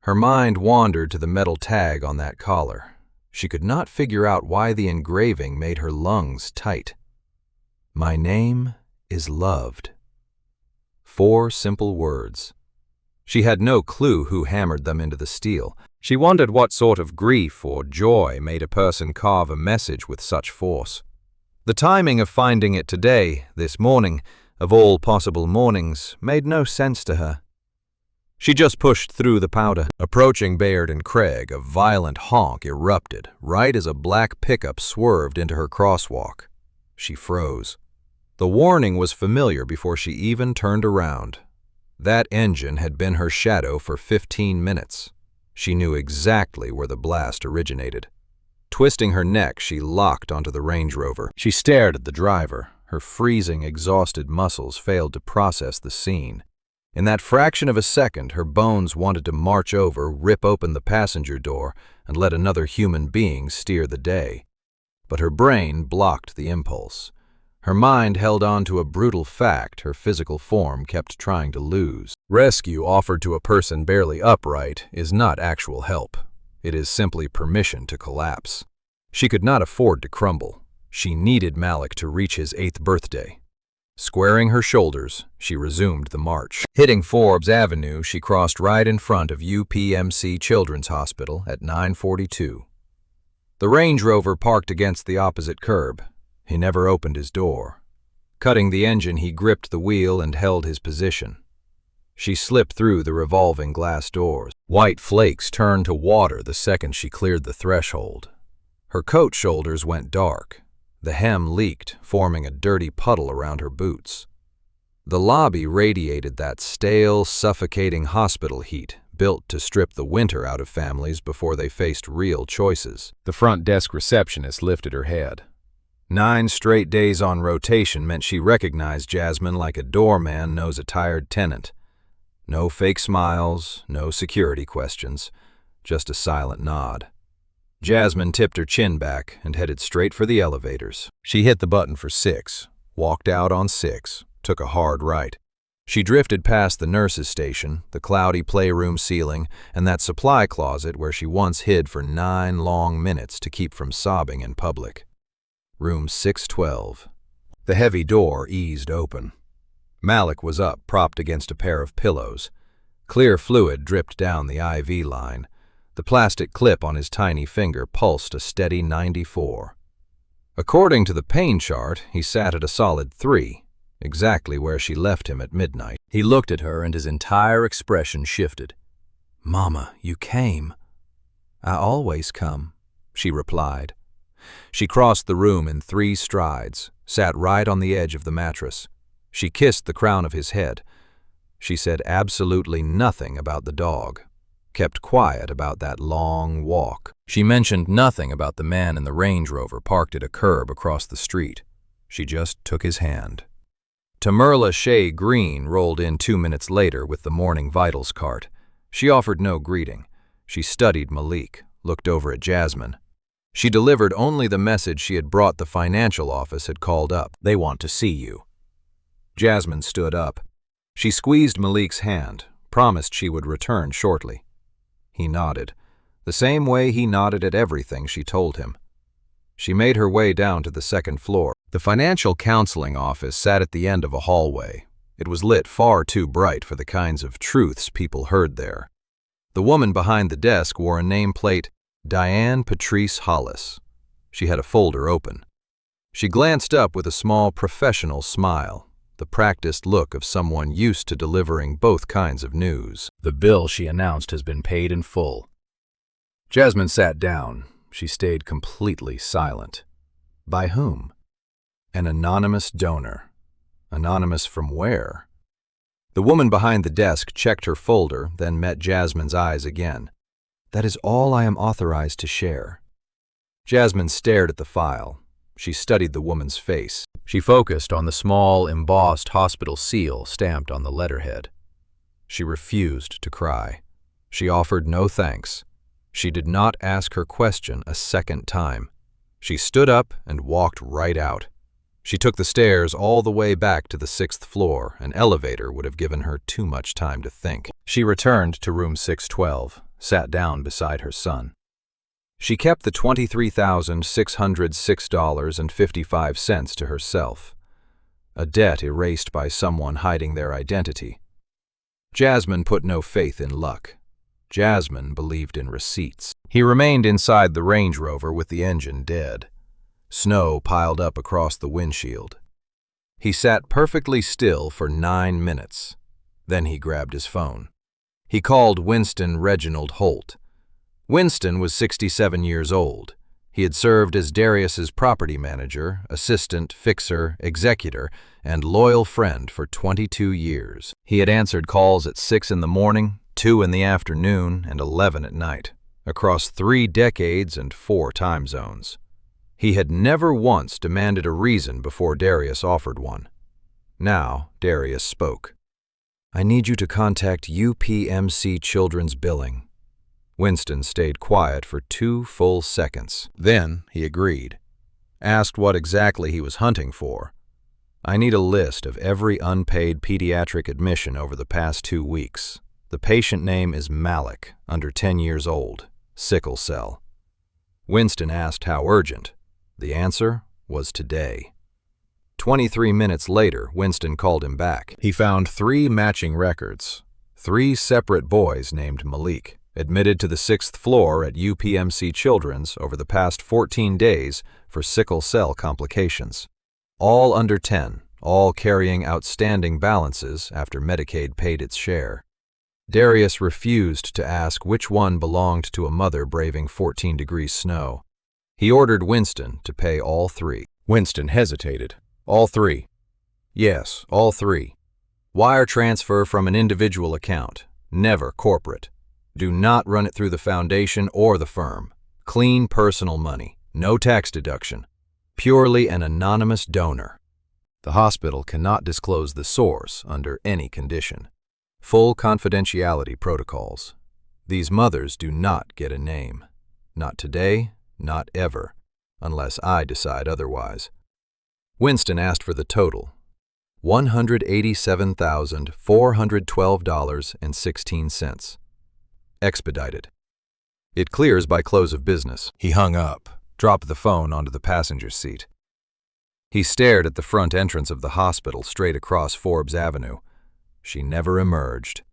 Her mind wandered to the metal tag on that collar. She could not figure out why the engraving made her lungs tight. My name is loved. 4 simple words. She had no clue who hammered them into the steel. She wondered what sort of grief or joy made a person carve a message with such force. The timing of finding it today, this morning, of all possible mornings, made no sense to her. She just pushed through the powder. Approaching Bayard and Craig, a violent honk erupted right as a black pickup swerved into her crosswalk. She froze. The warning was familiar before she even turned around. That engine had been her shadow for 15 minutes. She knew exactly where the blast originated. Twisting her neck, she locked onto the Range Rover. She stared at the driver. Her freezing, exhausted muscles failed to process the scene. In that fraction of a second, her bones wanted to march over, rip open the passenger door, and let another human being steer the day. But her brain blocked the impulse. Her mind held on to a brutal fact her physical form kept trying to lose. Rescue offered to a person barely upright is not actual help. It is simply permission to collapse. She could not afford to crumble. She needed Malik to reach his 8th birthday. Squaring her shoulders, she resumed the march. Hitting Forbes Avenue, she crossed right in front of UPMC Children's Hospital at 9:42. The Range Rover parked against the opposite curb. He never opened his door. Cutting the engine, he gripped the wheel and held his position. She slipped through the revolving glass doors. White flakes turned to water the second she cleared the threshold. Her coat shoulders went dark. The hem leaked, forming a dirty puddle around her boots. The lobby radiated that stale, suffocating hospital heat, built to strip the winter out of families before they faced real choices. The front desk receptionist lifted her head. 9 straight days on rotation meant she recognized Jasmine like a doorman knows a tired tenant. No fake smiles, no security questions, just a silent nod. Jasmine tipped her chin back and headed straight for the elevators. She hit the button for 6, walked out on 6, took a hard right. She drifted past the nurse's station, the cloudy playroom ceiling, and that supply closet where she once hid for 9 long minutes to keep from sobbing in public. Room 612. The heavy door eased open. Malik was up, propped against a pair of pillows. Clear fluid dripped down the IV line. The plastic clip on his tiny finger pulsed a steady 94. According to the pain chart, he sat at a solid 3, exactly where she left him at midnight. He looked at her and his entire expression shifted. "Mama, you came." "I always come," she replied. She crossed the room in 3 strides, sat right on the edge of the mattress. She kissed the crown of his head. She said absolutely nothing about the dog, kept quiet about that long walk. She mentioned nothing about the man in the Range Rover parked at a curb across the street. She just took his hand. Tamerla Shea Green rolled in 2 minutes later with the morning vitals cart. She offered no greeting. She studied Malik, looked over at Jasmine. She delivered only the message she had brought. The financial office had called up. "They want to see you." Jasmine stood up. She squeezed Malik's hand, promised she would return shortly. He nodded, the same way he nodded at everything she told him. She made her way down to the 2nd floor. The financial counseling office sat at the end of a hallway. It was lit far too bright for the kinds of truths people heard there. The woman behind the desk wore a nameplate, Diane Patrice Hollis. She had a folder open. She glanced up with a small professional smile, the practiced look of someone used to delivering both kinds of news. "The bill," she announced, "has been paid in full." Jasmine sat down. She stayed completely silent. By whom? An anonymous donor. Anonymous from where? The woman behind the desk checked her folder, then met Jasmine's eyes again. "That is all I am authorized to share." Jasmine stared at the file. She studied the woman's face. She focused on the small, embossed hospital seal stamped on the letterhead. She refused to cry. She offered no thanks. She did not ask her question a second time. She stood up and walked right out. She took the stairs all the way back to the 6th floor. An elevator would have given her too much time to think. She returned to room 612, sat down beside her son. She kept the $23,606.55 to herself, a debt erased by someone hiding their identity. Jasmine put no faith in luck. Jasmine believed in receipts. He remained inside the Range Rover with the engine dead. Snow piled up across the windshield. He sat perfectly still for 9 minutes. Then he grabbed his phone. He called Winston Reginald Holt. Winston was 67 years old. He had served as Darius's property manager, assistant, fixer, executor, and loyal friend for 22 years. He had answered calls at 6 in the morning, 2 in the afternoon, and 11 at night, across 3 decades and 4 time zones. He had never once demanded a reason before Darius offered one. Now Darius spoke. "I need you to contact UPMC Children's Billing." Winston stayed quiet for 2 full seconds. Then he agreed. Asked what exactly he was hunting for. "I need a list of every unpaid pediatric admission over the past 2 weeks. The patient name is Malik, under 10 years old, sickle cell." Winston asked how urgent. The answer was today. 23 minutes later, Winston called him back. He found 3 matching records. 3 separate boys named Malik, admitted to the 6th floor at UPMC Children's over the past 14 days for sickle cell complications. All under 10, all carrying outstanding balances after Medicaid paid its share. Darius refused to ask which one belonged to a mother braving 14-degree snow. He ordered Winston to pay all 3. Winston hesitated. "All 3? "Yes, all 3. Wire transfer from an individual account, never corporate. Do not run it through the foundation or the firm. Clean personal money, no tax deduction. Purely an anonymous donor. The hospital cannot disclose the source under any condition. Full confidentiality protocols. These mothers do not get a name. Not today, not ever, unless I decide otherwise." Winston asked for the total. $187,412.16. Expedited. "It clears by close of business." He hung up, dropped the phone onto the passenger seat. He stared at the front entrance of the hospital straight across Forbes Avenue. She never emerged.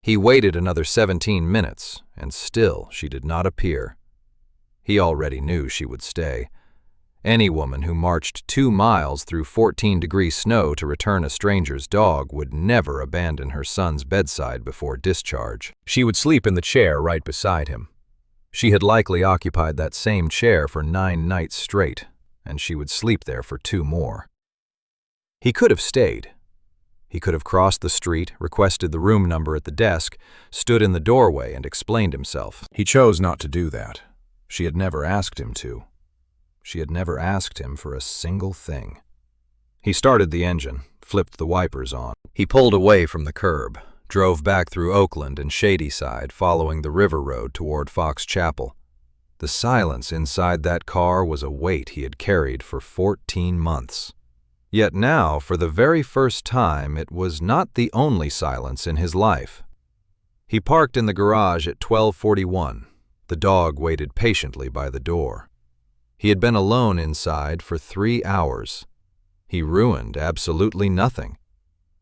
He waited another 17 minutes, and still she did not appear. He already knew she would stay. Any woman who marched 2 miles through 14-degree snow to return a stranger's dog would never abandon her son's bedside before discharge. She would sleep in the chair right beside him. She had likely occupied that same chair for 9 nights straight, and she would sleep there for 2 more. He could have stayed. He could have crossed the street, requested the room number at the desk, stood in the doorway and explained himself. He chose not to do that. She had never asked him to. She had never asked him for a single thing. He started the engine, flipped the wipers on. He pulled away from the curb, drove back through Oakland and Shadyside, following the river road toward Fox Chapel. The silence inside that car was a weight he had carried for 14 months. Yet now, for the very first time, it was not the only silence in his life. He parked in the garage at 12:41. The dog waited patiently by the door. He had been alone inside for 3 hours. He ruined absolutely nothing.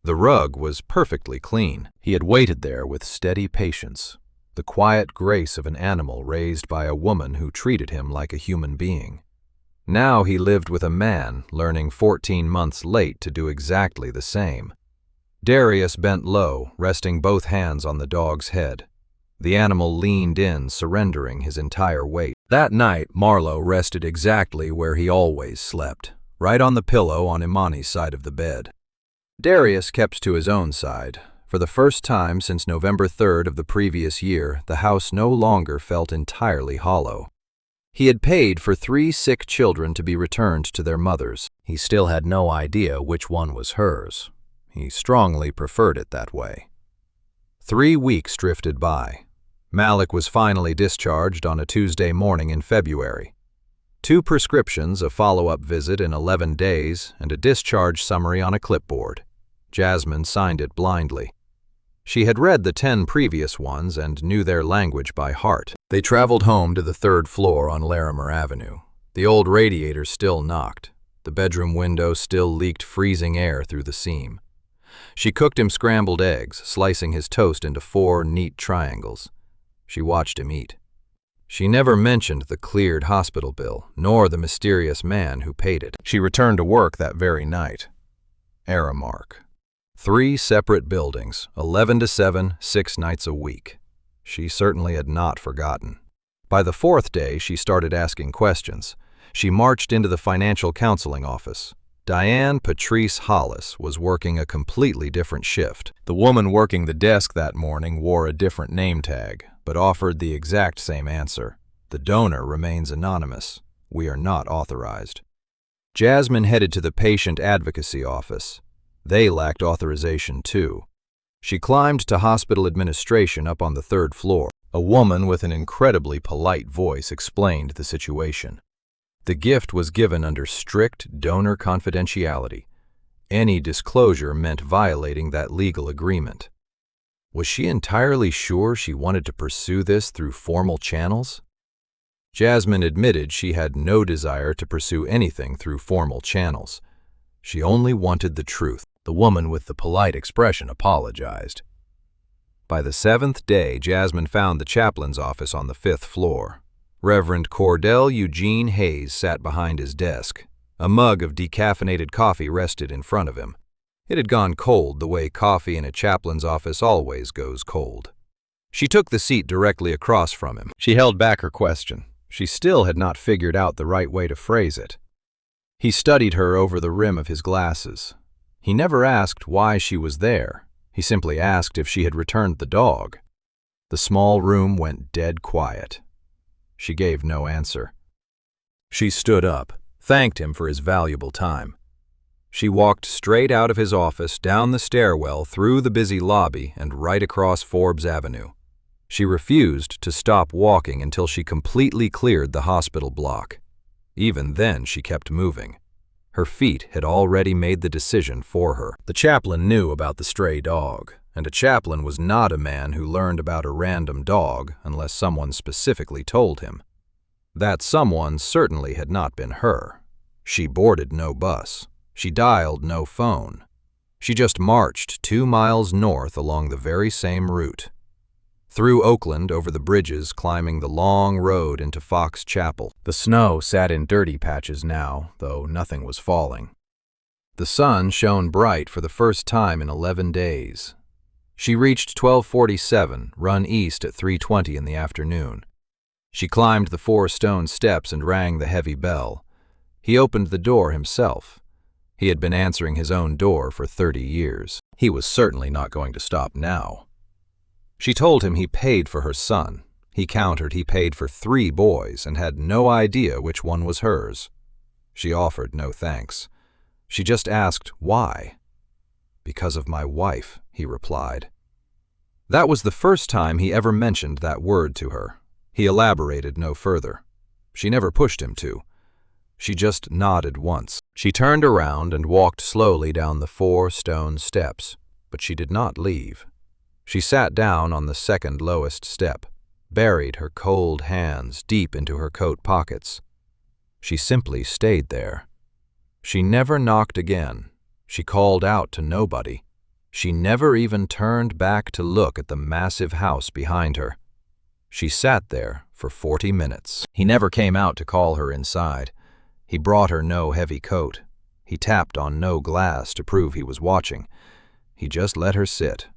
The rug was perfectly clean. He had waited there with steady patience, the quiet grace of an animal raised by a woman who treated him like a human being. Now he lived with a man, learning 14 months late to do exactly the same. Darius bent low, resting both hands on the dog's head. The animal leaned in, surrendering his entire weight. That night, Marlo rested exactly where he always slept, right on the pillow on Imani's side of the bed. Darius kept to his own side. For the first time since November 3rd of the previous year, the house no longer felt entirely hollow. He had paid for 3 sick children to be returned to their mothers. He still had no idea which one was hers. He strongly preferred it that way. 3 weeks drifted by. Malik was finally discharged on a Tuesday morning in February. 2 prescriptions, a follow-up visit in 11 days, and a discharge summary on a clipboard. Jasmine signed it blindly. She had read the 10 previous ones and knew their language by heart. They traveled home to the 3rd floor on Larimer Avenue. The old radiator still knocked. The bedroom window still leaked freezing air through the seam. She cooked him scrambled eggs, slicing his toast into 4 neat triangles. She watched him eat. She never mentioned the cleared hospital bill, nor the mysterious man who paid it. She returned to work that very night. Highmark. 3 separate buildings, 11 to 7, 6 nights a week. She certainly had not forgotten. By the 4th day, she started asking questions. She marched into the financial counseling office. Diane Patrice Hollis was working a completely different shift. The woman working the desk that morning wore a different name tag, but offered the exact same answer. The donor remains anonymous. We are not authorized. Jasmine headed to the patient advocacy office. They lacked authorization too. She climbed to hospital administration up on the 3rd floor. A woman with an incredibly polite voice explained the situation. The gift was given under strict donor confidentiality. Any disclosure meant violating that legal agreement. Was she entirely sure she wanted to pursue this through formal channels? Jasmine admitted she had no desire to pursue anything through formal channels. She only wanted the truth. The woman with the polite expression apologized. By the 7th day, Jasmine found the chaplain's office on the 5th floor. Reverend Cordell Eugene Hayes sat behind his desk. A mug of decaffeinated coffee rested in front of him. It had gone cold the way coffee in a chaplain's office always goes cold. She took the seat directly across from him. She held back her question. She still had not figured out the right way to phrase it. He studied her over the rim of his glasses. He never asked why she was there. He simply asked if she had returned the dog. The small room went dead quiet. She gave no answer. She stood up, thanked him for his valuable time. She walked straight out of his office, down the stairwell, through the busy lobby, and right across Forbes Avenue. She refused to stop walking until she completely cleared the hospital block. Even then, she kept moving. Her feet had already made the decision for her. The chaplain knew about the stray dog, and a chaplain was not a man who learned about a random dog unless someone specifically told him. That someone certainly had not been her. She boarded no bus. She dialed no phone. She just marched 2 miles north along the very same route. Through Oakland, over the bridges, climbing the long road into Fox Chapel. The snow sat in dirty patches now, though nothing was falling. The sun shone bright for the first time in 11 days. She reached 1247, run east at 3:20 in the afternoon. She climbed the 4 stone steps and rang the heavy bell. He opened the door himself. He had been answering his own door for 30 years. He was certainly not going to stop now. She told him he paid for her son. He countered he paid for 3 boys and had no idea which one was hers. She offered no thanks. She just asked why. "Because of my wife," he replied. That was the first time he ever mentioned that word to her. He elaborated no further. She never pushed him to. She just nodded once. She turned around and walked slowly down the 4 stone steps, but she did not leave. She sat down on the second lowest step, buried her cold hands deep into her coat pockets. She simply stayed there. She never knocked again. She called out to nobody. She never even turned back to look at the massive house behind her. She sat there for 40 minutes. He never came out to call her inside. He brought her no heavy coat. He tapped on no glass to prove he was watching. He just let her sit.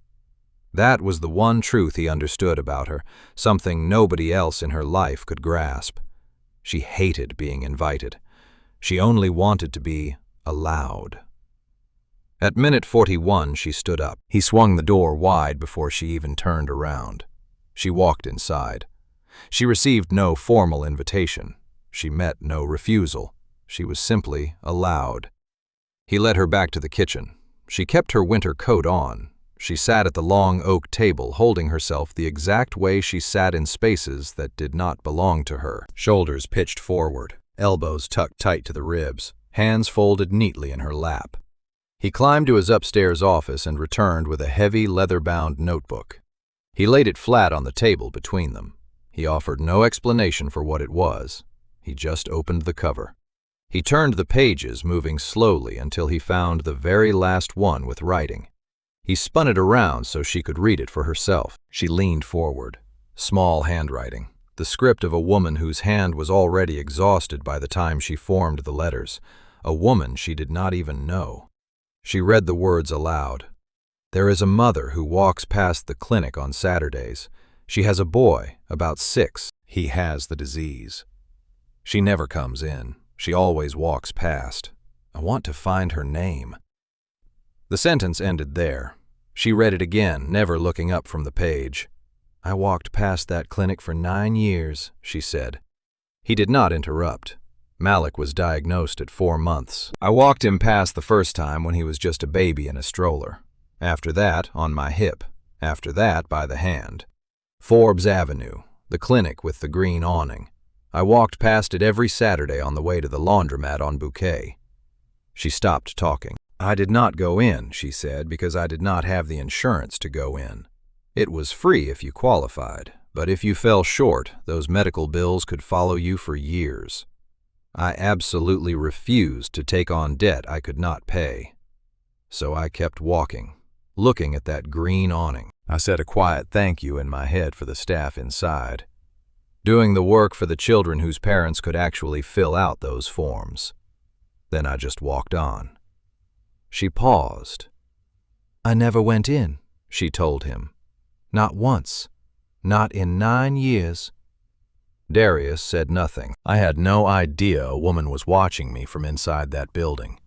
That was the one truth he understood about her, something nobody else in her life could grasp. She hated being invited. She only wanted to be allowed. At minute 41, she stood up. He swung the door wide before she even turned around. She walked inside. She received no formal invitation. She met no refusal. She was simply allowed. He led her back to the kitchen. She kept her winter coat on. She sat at the long oak table, holding herself the exact way she sat in spaces that did not belong to her. Shoulders pitched forward, elbows tucked tight to the ribs, hands folded neatly in her lap. He climbed to his upstairs office and returned with a heavy leather-bound notebook. He laid it flat on the table between them. He offered no explanation for what it was. He just opened the cover. He turned the pages, moving slowly until he found the very last one with writing. He spun it around so she could read it for herself. She leaned forward. Small handwriting, the script of a woman whose hand was already exhausted by the time she formed the letters, a woman she did not even know. She read the words aloud. "There is a mother who walks past the clinic on Saturdays. She has a boy, about 6. He has the disease. She never comes in. She always walks past. I want to find her name." The sentence ended there. She read it again, never looking up from the page. "I walked past that clinic for 9 years, she said. He did not interrupt. Malik was diagnosed at 4 months. I walked him past the first time when he was just a baby in a stroller. After that, on my hip. After that, by the hand. Forbes Avenue, the clinic with the green awning. I walked past it every Saturday on the way to the laundromat on Bouquet." She stopped talking. "I did not go in," she said, "because I did not have the insurance to go in. It was free if you qualified, but if you fell short, those medical bills could follow you for years. I absolutely refused to take on debt I could not pay. So I kept walking, looking at that green awning. I said a quiet thank you in my head for the staff inside, doing the work for the children whose parents could actually fill out those forms. Then I just walked on." She paused. "I never went in," she told him. "Not once. Not in 9 years. Darius said nothing. I had no idea a woman was watching me from inside that building.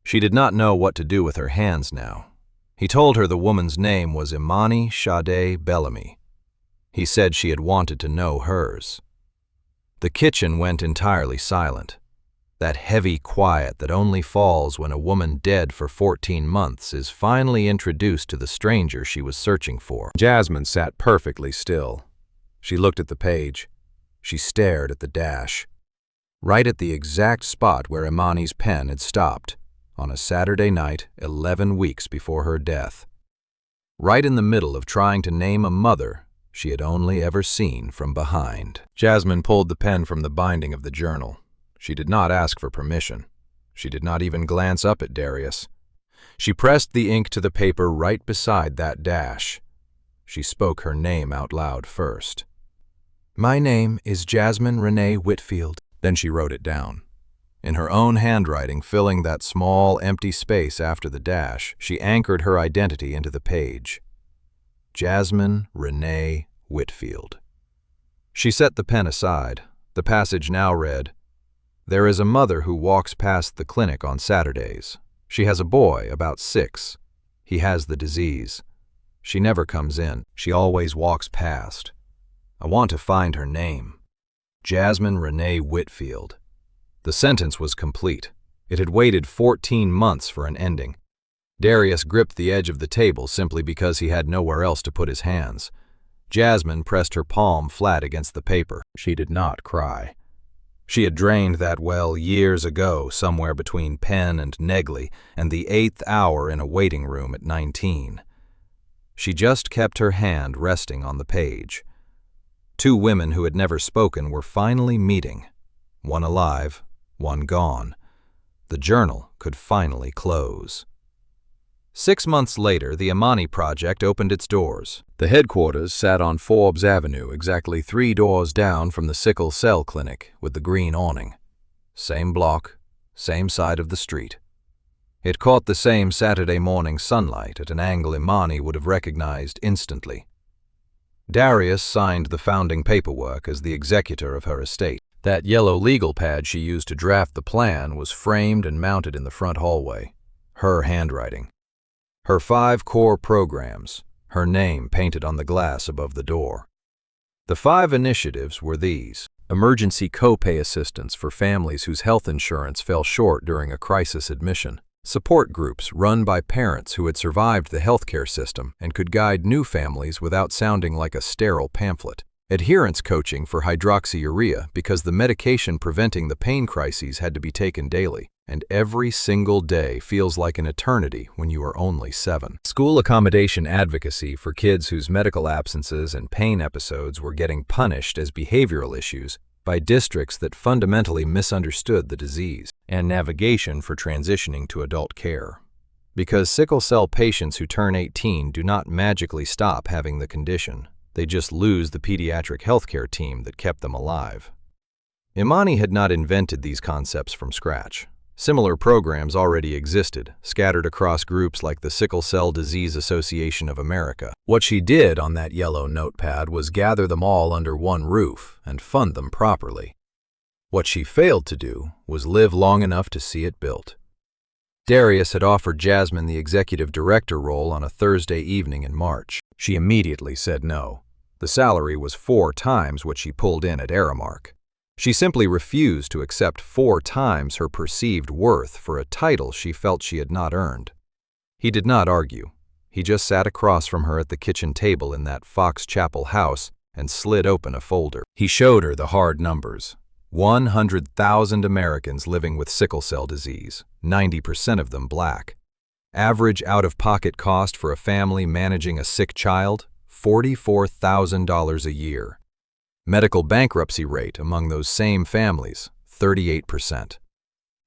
She did not know what to do with her hands now. He told her the woman's name was Imani Bellamy. He said she had wanted to know hers. The kitchen went entirely silent. That heavy quiet that only falls when a woman dead for 14 months is finally introduced to the stranger she was searching for. Jasmine sat perfectly still. She looked at the page. She stared at the dash. Right at the exact spot where Imani's pen had stopped, on a Saturday night 11 weeks before her death. Right in the middle of trying to name a mother she had only ever seen from behind. Jasmine pulled the pen from the binding of the journal. She did not ask for permission. She did not even glance up at Darius. She pressed the ink to the paper right beside that dash. She spoke her name out loud first. "My name is Jasmine Renee Whitfield." Then she wrote it down. In her own handwriting, filling that small, empty space after the dash, she anchored her identity into the page. Jasmine Renee Whitfield. She set the pen aside. The passage now read, "There is a mother who walks past the clinic on Saturdays. She has a boy, about 6. He has the disease. She never comes in. She always walks past. I want to find her name. Jasmine Renee Whitfield." The sentence was complete. It had waited 14 months for an ending. Darius gripped the edge of the table simply because he had nowhere else to put his hands. Jasmine pressed her palm flat against the paper. She did not cry. She had drained that well years ago, somewhere between Penn and Negley, and the 8th hour in a waiting room at 19. She just kept her hand resting on the page. 2 women who had never spoken were finally meeting. One alive, one gone. The journal could finally close. 6 months later, the Imani project opened its doors. The headquarters sat on Forbes Avenue, exactly 3 doors down from the sickle cell clinic with the green awning. Same block, same side of the street. It caught the same Saturday morning sunlight at an angle Imani would have recognized instantly. Darius signed the founding paperwork as the executor of her estate. That yellow legal pad she used to draft the plan was framed and mounted in the front hallway. Her handwriting. Her 5 core programs, her name painted on the glass above the door. The 5 initiatives were these: emergency copay assistance for families whose health insurance fell short during a crisis admission, support groups run by parents who had survived the healthcare system and could guide new families without sounding like a sterile pamphlet, adherence coaching for hydroxyurea because the medication preventing the pain crises had to be taken daily, and every single day feels like an eternity when you are only 7. School accommodation advocacy for kids whose medical absences and pain episodes were getting punished as behavioral issues by districts that fundamentally misunderstood the disease, and navigation for transitioning to adult care. Because sickle cell patients who turn 18 do not magically stop having the condition. They just lose the pediatric healthcare team that kept them alive. Imani had not invented these concepts from scratch. Similar programs already existed, scattered across groups like the Sickle Cell Disease Association of America. What she did on that yellow notepad was gather them all under one roof and fund them properly. What she failed to do was live long enough to see it built. Darius had offered Jasmine the executive director role on a Thursday evening in March. She immediately said no. The salary was 4 times what she pulled in at Highmark. She simply refused to accept 4 times her perceived worth for a title she felt she had not earned. He did not argue. He just sat across from her at the kitchen table in that Fox Chapel house and slid open a folder. He showed her the hard numbers. 100,000 Americans living with sickle cell disease, 90% of them Black. Average out-of-pocket cost for a family managing a sick child, $44,000 a year. Medical bankruptcy rate among those same families, 38%.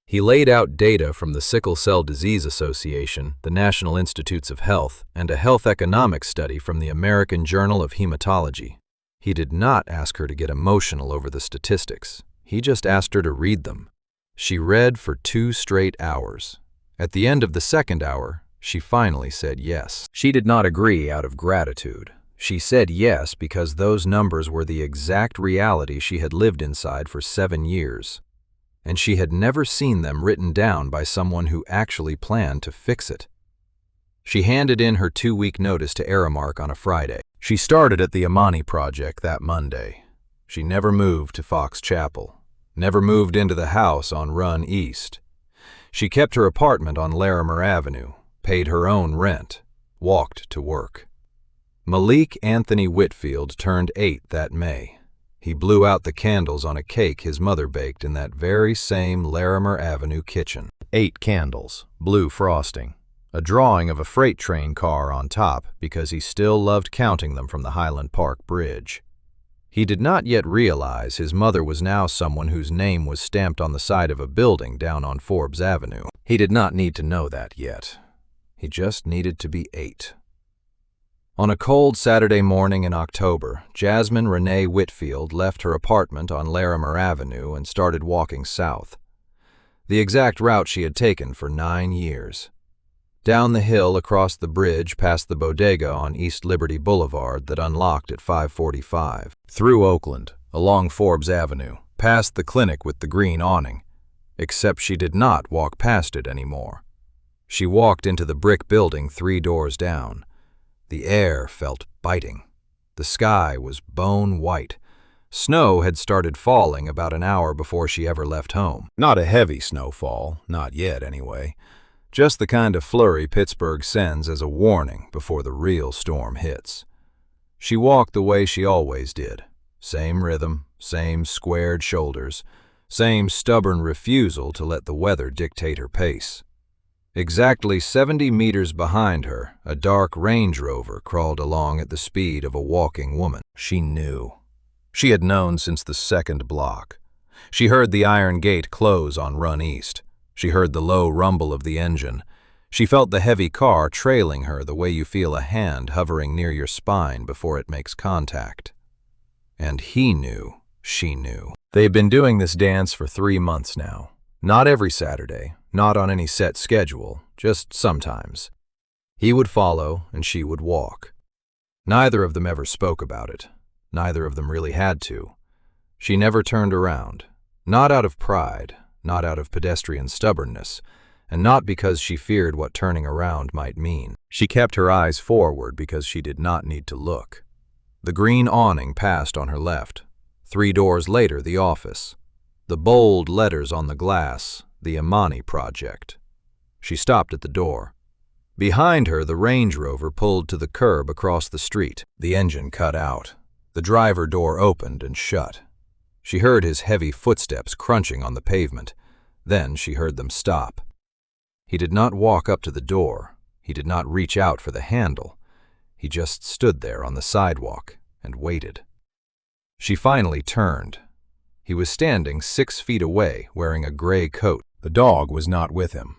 He laid out data from the Sickle Cell Disease Association, the National Institutes of Health, and a health economics study from the American Journal of Hematology. He did not ask her to get emotional over the statistics. He just asked her to read them. She read for 2 straight hours. At the end of the 2nd hour, she finally said yes. She did not agree out of gratitude. She said yes because those numbers were the exact reality she had lived inside for 7 years. And she had never seen them written down by someone who actually planned to fix it. She handed in her 2-week notice to Highmark on a Friday. She started at the Imani project that Monday. She never moved to Fox Chapel, never moved into the house on Run East. She kept her apartment on Larimer Avenue, paid her own rent, walked to work. Malik Anthony Whitfield turned 8 that May. He blew out the candles on a cake his mother baked in that very same Larimer Avenue kitchen. 8 candles, blue frosting, a drawing of a freight train car on top because he still loved counting them from the Highland Park Bridge. He did not yet realize his mother was now someone whose name was stamped on the side of a building down on Forbes Avenue. He did not need to know that yet. He just needed to be 8. On a cold Saturday morning in October, Jasmine Renee Whitfield left her apartment on Larimer Avenue and started walking south, the exact route she had taken for 9 years. Down the hill across the bridge past the bodega on East Liberty Boulevard that unlocked at 5:45. Through Oakland, along Forbes Avenue, past the clinic with the green awning. Except she did not walk past it anymore. She walked into the brick building 3 doors down. The air felt biting. The sky was bone white. Snow had started falling about an hour before she ever left home. Not a heavy snowfall, not yet anyway. Just the kind of flurry Pittsburgh sends as a warning before the real storm hits. She walked the way she always did. Same rhythm, same squared shoulders, same stubborn refusal to let the weather dictate her pace. Exactly 70 meters behind her, a dark Range Rover crawled along at the speed of a walking woman. She knew. She had known since the second block. She heard the iron gate close on Run East. She heard the low rumble of the engine. She felt the heavy car trailing her the way you feel a hand hovering near your spine before it makes contact. And he knew, she knew. They had been doing this dance for 3 months now. Not every Saturday, not on any set schedule, just sometimes. He would follow and she would walk. Neither of them ever spoke about it. Neither of them really had to. She never turned around, not out of pride, not out of pedestrian stubbornness, and not because she feared what turning around might mean. She kept her eyes forward because she did not need to look. The green awning passed on her left. 3 doors later, the office. The bold letters on the glass, the Imani project. She stopped at the door. Behind her, the Range Rover pulled to the curb across the street. The engine cut out. The driver door opened and shut. She heard his heavy footsteps crunching on the pavement. Then she heard them stop. He did not walk up to the door. He did not reach out for the handle. He just stood there on the sidewalk and waited. She finally turned. He was standing 6 feet away, wearing a gray coat. The dog was not with him.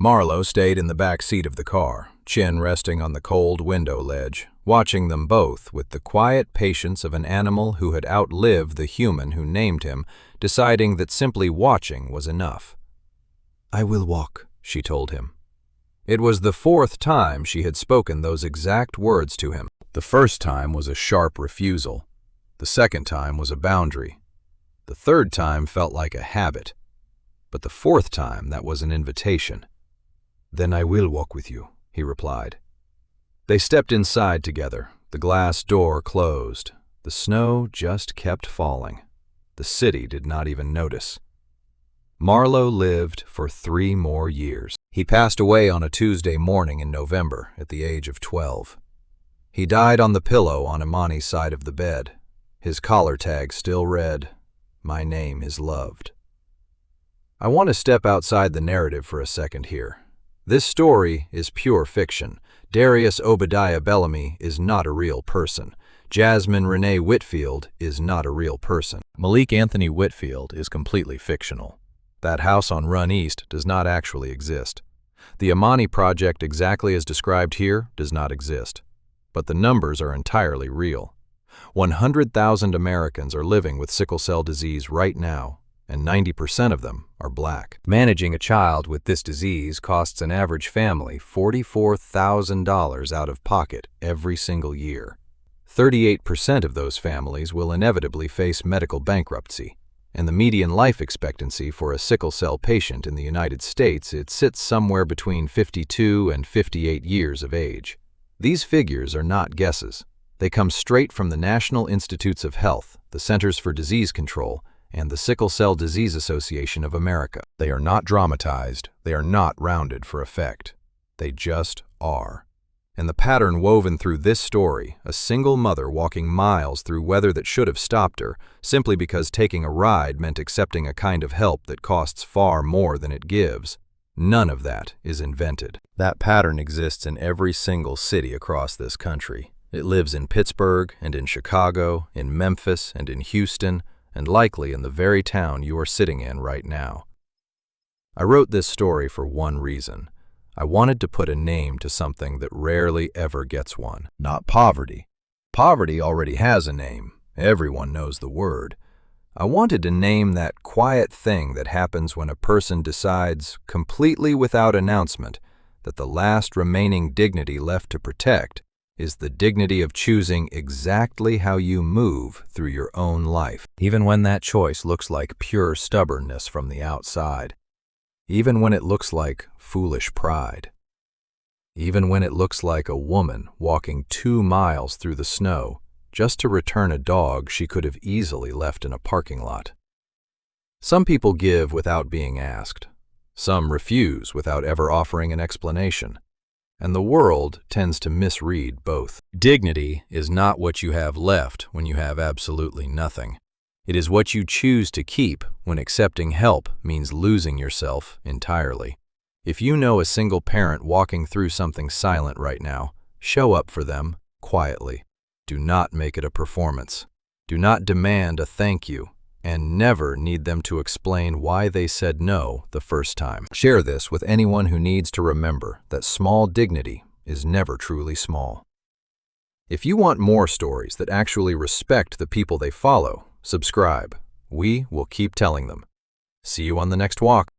Marlo stayed in the back seat of the car, chin resting on the cold window ledge, watching them both with the quiet patience of an animal who had outlived the human who named him, deciding that simply watching was enough. "I will walk," she told him. It was the 4th time she had spoken those exact words to him. The first time was a sharp refusal. The second time was a boundary. The third time felt like a habit. But the 4th time, that was an invitation. "Then I will walk with you," he replied. They stepped inside together. The glass door closed. The snow just kept falling. The city did not even notice. Marlo lived for 3 more years. He passed away on a Tuesday morning in November at the age of 12. He died on the pillow on Imani's side of the bed. His collar tag still read, "My name is loved." I want to step outside the narrative for a second here. This story is pure fiction. Darius Obadiah Bellamy is not a real person. Jasmine Renee Whitfield is not a real person. Malik Anthony Whitfield is completely fictional. That house on Run East does not actually exist. The Imani project exactly as described here does not exist. But the numbers are entirely real. 100,000 Americans are living with sickle cell disease right now, and 90% of them are black. Managing a child with this disease costs an average family $44,000 out of pocket every single year. 38% of those families will inevitably face medical bankruptcy, and the median life expectancy for a sickle cell patient in the United States, it sits somewhere between 52 and 58 years of age. These figures are not guesses. They come straight from the National Institutes of Health, the Centers for Disease Control, and the Sickle Cell Disease Association of America. They are not dramatized. They are not rounded for effect. They just are. And the pattern woven through this story, a single mother walking miles through weather that should have stopped her, simply because taking a ride meant accepting a kind of help that costs far more than it gives, none of that is invented. That pattern exists in every single city across this country. It lives in Pittsburgh and in Chicago, in Memphis and in Houston, and likely in the very town you are sitting in right now. I wrote this story for one reason. I wanted to put a name to something that rarely ever gets one. Not poverty. Poverty already has a name. Everyone knows the word. I wanted to name that quiet thing that happens when a person decides, completely without announcement, that the last remaining dignity left to protect is the dignity of choosing exactly how you move through your own life, even when that choice looks like pure stubbornness from the outside, even when it looks like foolish pride, even when it looks like a woman walking 2 miles through the snow just to return a dog she could have easily left in a parking lot. Some people give without being asked. Some refuse without ever offering an explanation. And the world tends to misread both. Dignity is not what you have left when you have absolutely nothing. It is what you choose to keep when accepting help means losing yourself entirely. If you know a single parent walking through something silent right now, show up for them quietly. Do not make it a performance. Do not demand a thank you, and never need them to explain why they said no the first time. Share this with anyone who needs to remember that small dignity is never truly small. If you want more stories that actually respect the people they follow, subscribe. We will keep telling them. See you on the next walk.